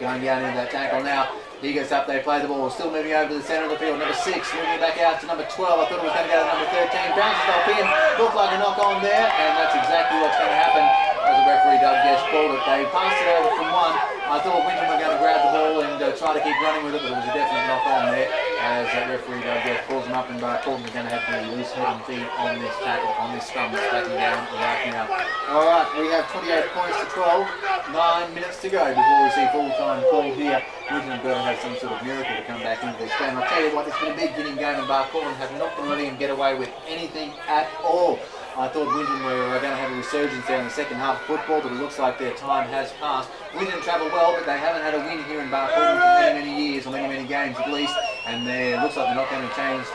Going down into that tackle now. He gets up, they play the ball, still moving over to the centre of the field. Number 6, moving back out to number 12. I thought it was going to go to number 13. Bounces off in, looked like a knock on there, and that's exactly what's going to happen as the referee Doug Gesh called it. They passed it over from one. I thought Winton were going to grab the ball and try to keep running with it, but it was a definite knock on there as that referee Doug Gesh pulls him up, and Barcaldine is going to have the loose head and feet on this tackle, on this scrum that's backing down right now. Alright, we have 28 points to 12, 9 minutes to go before we see full-time call here. Winton have got to have some sort of miracle to come back into this game. I'll tell you what, it's been a big hitting game, and Barcaldine have not been letting him get away with anything at all. I thought Winton were going to have a resurgence there in the second half of football, but it looks like their time has passed. Winton travel well, but they haven't had a win here in Barcaldine for many, many years, or many, many games at least, and it looks like they're not going to change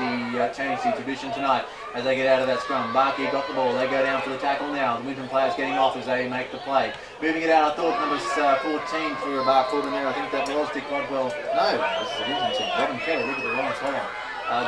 the tradition tonight as they get out of that scrum. Barkey got the ball, they go down for the tackle now. The Winton players getting off as they make the play. Moving it out, I thought number 14 for Barcaldine there, I think that was Dick Rodwell. No, this is a Winton team. Robin Kelly, look at the wrong side.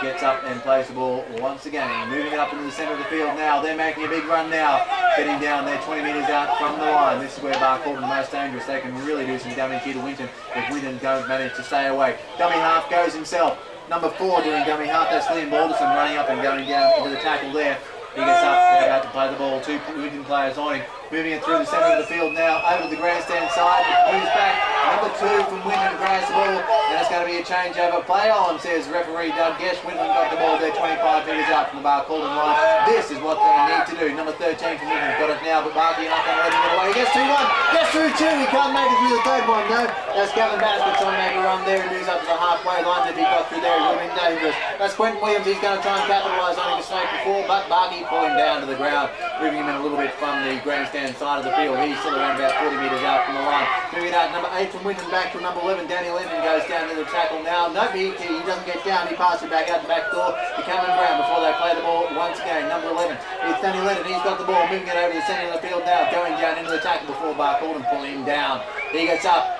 Gets up and plays the ball once again. Moving it up into the centre of the field now. They're making a big run now. Getting down there 20 metres out from the line. This is where Barcaldine are most dangerous. They can really do some damage here to Winton if Winton don't manage to stay away. Dummy half goes himself. Number 4 doing dummy half. That's Liam Balderson running up and going down into the tackle there. He gets up, they're about to play the ball. 2 Winton players on him. Moving it through the centre of the field now, over the grandstand side. Moves back. Number 2 from Winton grabs the ball, and it's going to be a changeover. Play on, says referee Doug Gesh. Winton got the ball there 25 metres out from the Barcaldine line. This is what they need to do. Number 13 from Winton got it now, but Barkey not going to let him get away. He gets 2-1. Gets through 2. He can't make it through the third one, though. That's Gavin Bassett trying to make a run there. He moves up to the halfway line. If he got through there, he would have been dangerous. That's Quentin Williams. He's going to try and capitalise on his mistake before, but Barkey pulled him down to the ground, moving him in a little bit from the grandstand side of the field. He's still around about 40 metres out from the line. Moving it out, number 8 from Winton back to number 11. Danny Lenton goes down to the tackle now. No, he doesn't get down. He passes it back out the back door to Cameron Brown before they play the ball once again. Number 11 is Danny Lenton. He's got the ball, moving it over to the centre of the field now, going down into the tackle before Barcaldine pulling him down. He gets up,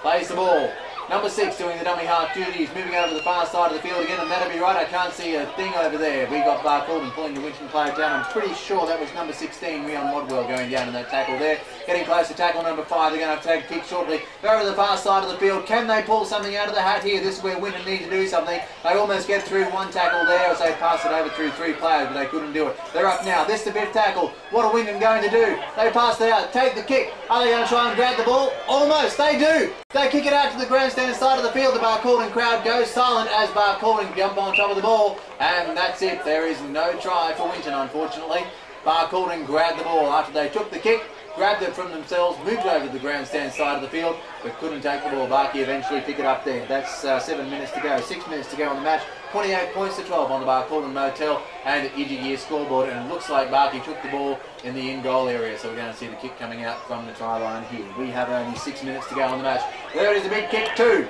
plays the ball. Number 6 doing the dummy half duties, moving over to the far side of the field again, and that'll be right. I can't see a thing over there. We got Barcaldine pulling the Winton player down. I'm pretty sure that was number 16, Leon Rodwell, going down in that tackle there. Getting close to tackle number 5. They're going to have to take a kick shortly. They're over to the far side of the field. Can they pull something out of the hat here? This is where Winton need to do something. They almost get through one tackle there as they pass it over through 3 players, but they couldn't do it. They're up now. This is the 5th tackle. What are Winton going to do? They pass it out. Take the kick. Are they going to try and grab the ball? Almost. They do. They kick it out to the grandstand grandstand side of the field. The Barcaldine crowd goes silent as Barcaldine jump on top of the ball, and that's it. There is no try for Winton, unfortunately. Barcaldine grabbed the ball after they took the kick, grabbed it from themselves, moved over to the grandstand side of the field, but couldn't take the ball. Barkey eventually pick it up there. That's 7 minutes to go, 6 minutes to go on the match. 28 points to 12 on the Barcaldine Motel and Idji scoreboard, and it looks like Barkey took the ball in the in-goal area, so we're going to see the kick coming out from the try line here. We have only 6 minutes to go on the match. There it is, a big kick too.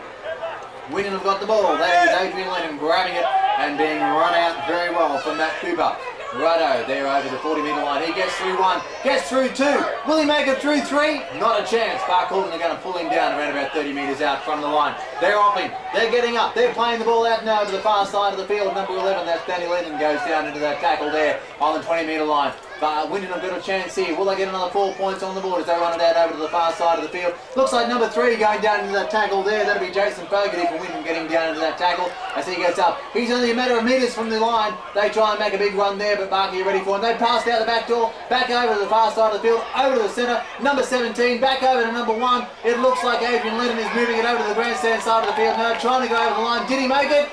Winton have got the ball. That is Adrian Lennon grabbing it and being run out very well from Matt Cooper. Righto, there over the 40-metre line. He gets through one, gets through two. Will he make it through three? Not a chance. Barcaldine are going to pull him down around about 30 metres out from the line. They're off him. They're getting up. They're playing the ball out now to the far side of the field. Number 11, that's Danny Lennon, goes down into that tackle there on the 20-metre line. Winton have got a chance here. Will they get another 4 points on the board as they run it out over to the far side of the field? Looks like number 3 going down into that tackle there. That'll be Jason Fogarty for Winton getting down into that tackle as he gets up. He's only a matter of metres from the line. They try and make a big run there, but Barkey are ready for him. They passed out the back door, back over to the far side of the field, over to the centre. Number 17, back over to number 1. It looks like Adrian Lennon is moving it over to the grandstand side of the field now, trying to go over the line. Did he make it?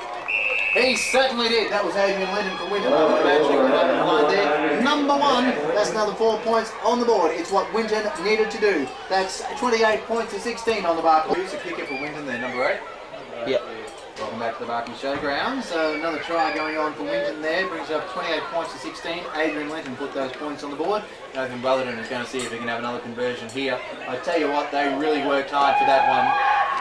He certainly did. That was Adrian Lennon for Winton. I would imagine he went over the line there. Number 1, that's another 4 points on the board. It's what Winton needed to do. That's 28 points to 16 on the Barcaldine. Who's a kicker for Winton there, number 8? Yep. Welcome back to the Barcaldine Showground. So another try going on for Winton there. Brings up 28 points to 16. Adrian Lennon put those points on the board. Nathan Brotherton is going to see if he can have another conversion here. I tell you what, they really worked hard for that one.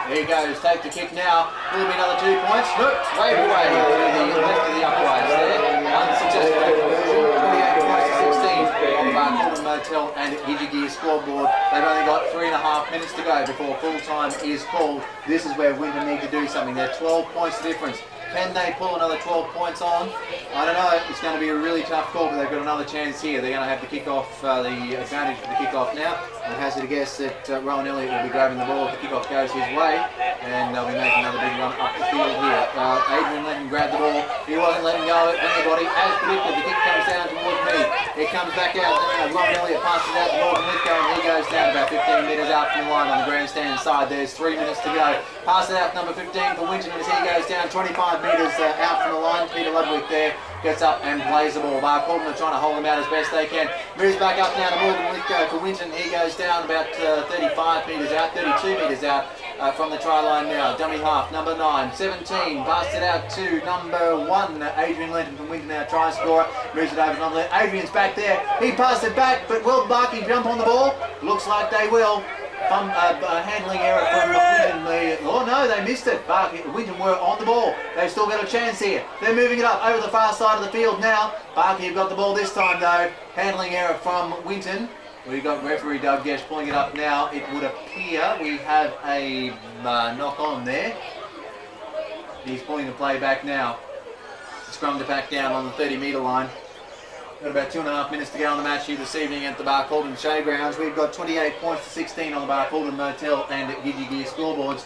There he goes, take the kick now. Will there be another 2 points? Nope, wave away to the left of the uprights there. Unsuccessful conversion, 28 points to 16 on the Barcaldine Motel and Idji scoreboard. They've only got 3.5 minutes to go before full time is called. This is where Winton need to do something. They're 12 points difference. Can they pull another 12 points on? I don't know. It's going to be a really tough call, but they've got another chance here. They're going to have the kick-off, the advantage for the kick-off now. I hazard a guess that Rowan Elliott will be grabbing the ball if the kick-off goes his way, and they'll be making another big run up the field here. Adrian Lennon grabbed the ball. He wasn't letting go of anybody. As predicted, the kick comes down towards me. It comes back out. Rowan Elliott passes out to Morgan Lithgow, and he goes down about 15 metres out from the line on the grandstand side. There's 3 minutes to go. Pass it out number 15 for Winton, and as he goes down 25 metres out from the line. Peter Ludwig there gets up and plays the ball. Barcaldine are trying to hold him out as best they can. Moves back up now to Morgan Lithgow for Winton. He goes down about 35 metres out, 32 metres out from the try line now. Dummy half, number 9, 17. Passed it out to number 1, Adrian Lennon from Winton, our try scorer. Moves it over to number 8. Adrian's back there. He passed it back, but will Barkey jump on the ball? Looks like they will. Handling error from Winton. Oh no, they missed it. Winton were on the ball. They've still got a chance here. They're moving it up over the far side of the field now. Barkey have got the ball this time though. Handling error from Winton. We've got referee Doug Gesh pulling it up now. It would appear we have a knock on there. He's pulling the play back now. Scrummed it back down on the 30-metre line. Got about 2.5 minutes to go on the match here this evening at the Barcaldine Showgrounds. We've got 28 points to 16 on the Barcaldine Motel and Idji scoreboards.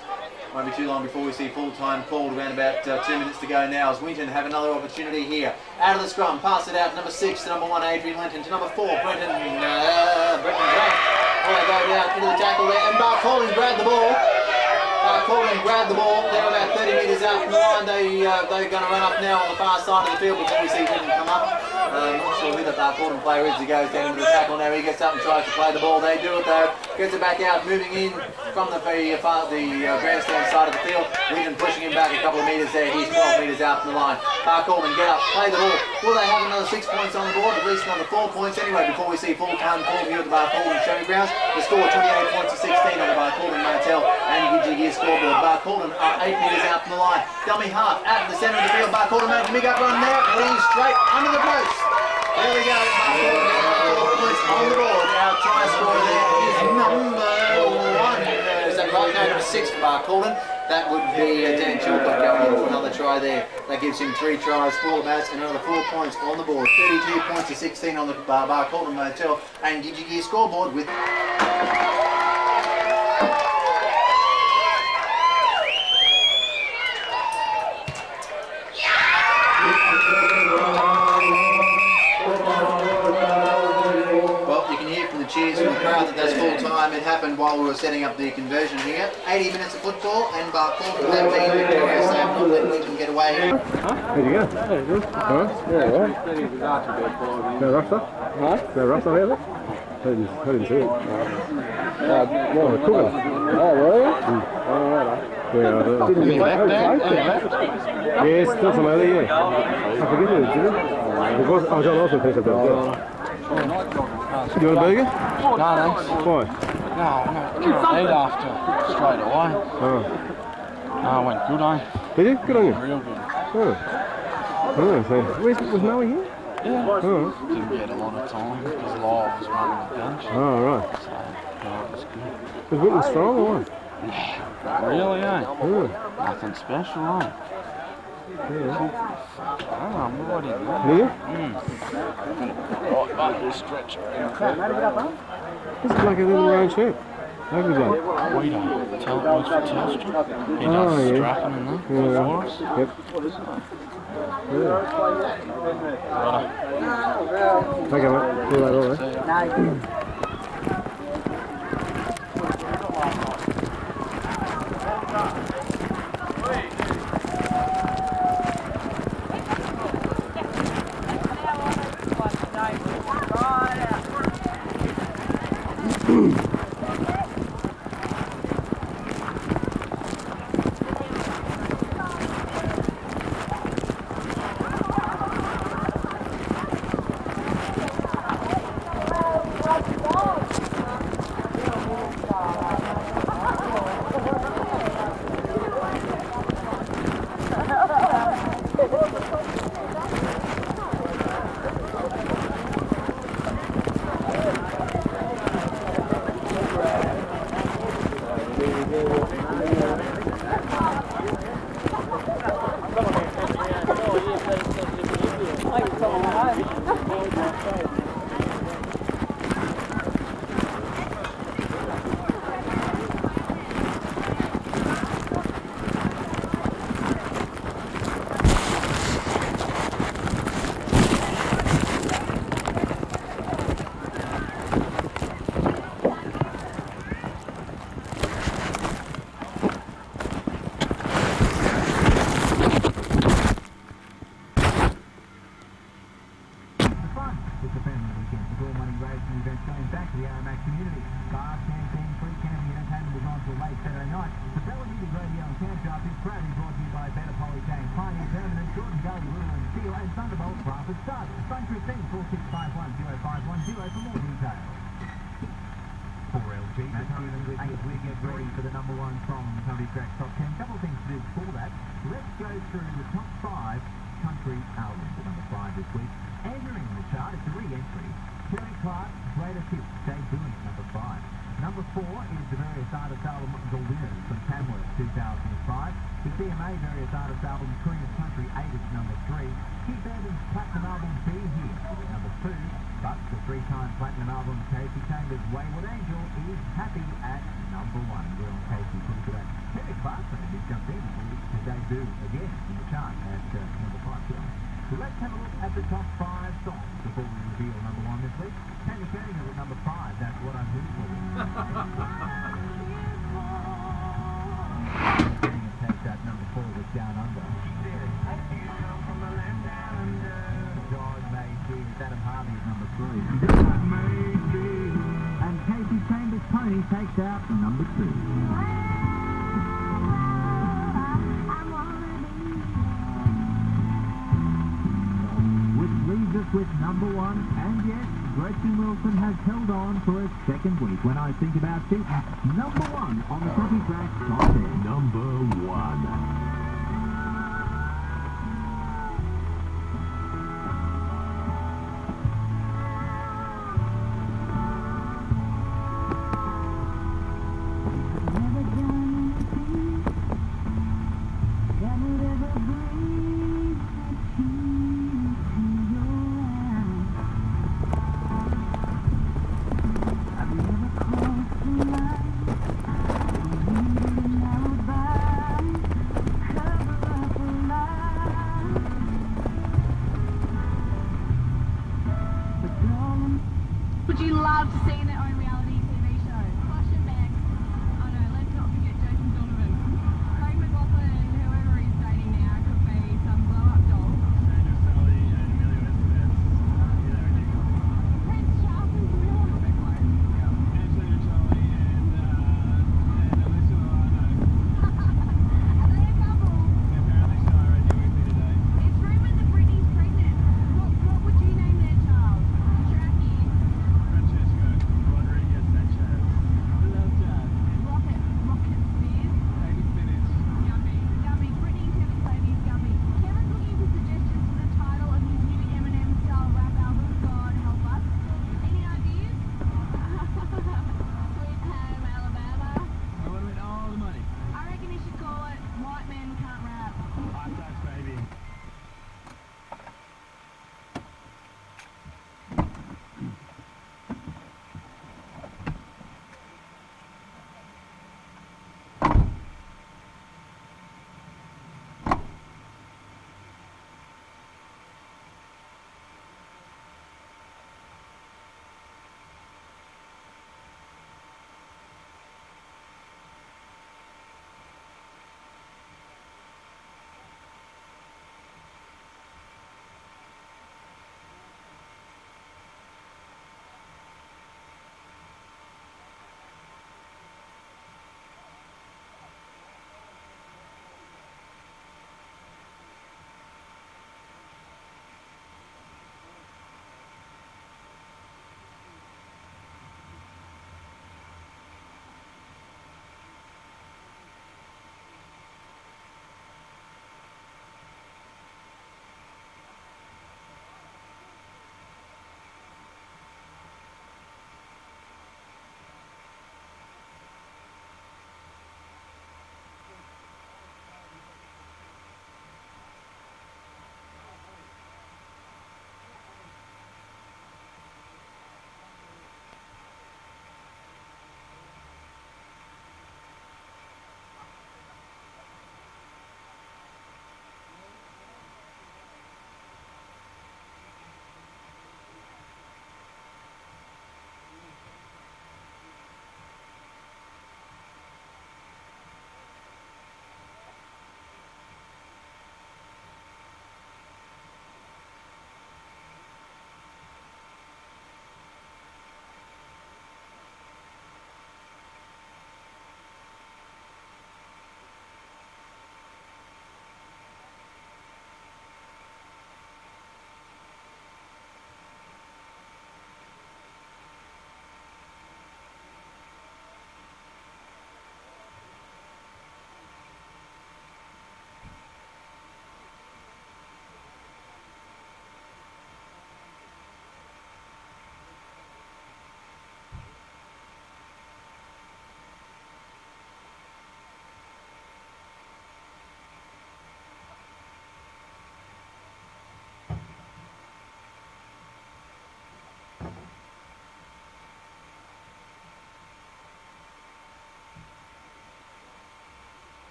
Won't be too long before we see full time called. Around about 2 minutes to go now as Winton have another opportunity here. Out of the scrum, pass it out to number 6 to number 1 Adrian Lenton to number 4 Brenton Grant. Oh, they go down into the tackle there and Barcaldine grabbed the ball. Barcaldine grabbed the ball. They're about 30 metres out from the line. They're going to run up now on the far side of the field before we see Winton come up. Not sure who the Barcaldine player is. He goes down into the tackle now. He gets up and tries to play the ball. They do it though. Gets it back out, moving in from the grandstand side of the field. Winton pushing him back a couple of metres there. He's 12 metres out from the line. Barcaldine get up, play the ball. Will they have another 6 points on the board? At least another 4 points anyway before we see full time call here at the Barcaldine Showgrounds. The score 28 points to 16 on the Barcaldine Motel and Idji scoreboard. Barcaldine are 8 metres out from the line. Dummy half out in the centre of the field. Barcaldine making a big up run there. Leading straight under the post. There we go. Barcaldine 4 points on the board. Our try scorer there is number 1. Is that right? No, number 6 for Barcaldine. That would be Dan Chilcott going in for another try there. That gives him 3 tries, 4 bats, and another 4 points on the board. 32 points to 16 on the Barcaldine Motel and Idji scoreboard with... the cheers from the crowd that that's full time. It happened while we were setting up the conversion here. 80 minutes of football, and Barcaldine have been victorious. They have not let Winton get away. Where'd you go? Yeah, good. Alright. Yeah, right. No rough stuff? Huh? No rough stuff out there? I didn't see it. Well, we're cooking. Oh, really? Alright. Yeah, didn't you left there? Yes, still some other, yeah. I forget it, did it? Because I don't also finish up that. You want a burger? No, thanks. Why? No, can't eat after straight away. Oh. No, I went good, eh? Did you? Good on you. Real good. Oh. Oh, so was Noah here? Yeah. Oh. Didn't get a lot of time because Lyle was running the bench. Oh, right. So, yeah, it was good. Was Winton strong or what? Really, eh? Oh. Nothing special, eh? Yeah. Oh, I'm already good. Yeah? Right, back to stretch. This is like a little round shape. How good is that? We don't tell it works for Telstra. He does Strachan and that for us. Yep. Yeah. Okay, mate. Do that all, right? We get ready for the number one song in Country Track's Top 10. Couple things to do before that. Let's go through the top 5 country albums at number 5 this week. Entering the chart, it's a re-entry. Terry Clark's Greatest Hits debuting at number 5. Number 4 is the various artist album Goannas from Tamworth 2005. The CMA various artist album Korean Country 8 is number 3. Keith Urban's platinum album Be Here is number 2. But the 3-time platinum album Casey Chambers' Wayward Angel is happy at number 1. We're on Casey talk about Terry Clark, and he jumped in to debut again in the chart at number 5. So let's have a look at the top 5 songs before we reveal number 1 this week. Tammy Kerrigan at number 5, That's What I'm Here For. Kerrigan takes out number 4 with Down Under. God May Be, Adam Harvey at number 3. And Casey Chambers' Pony takes out number 2. Leaves us with number 1, and yes, Gretchen Wilson has held on for a second week. When I Think About Cheating, number 1 on the Country Track Top 10. Number 1.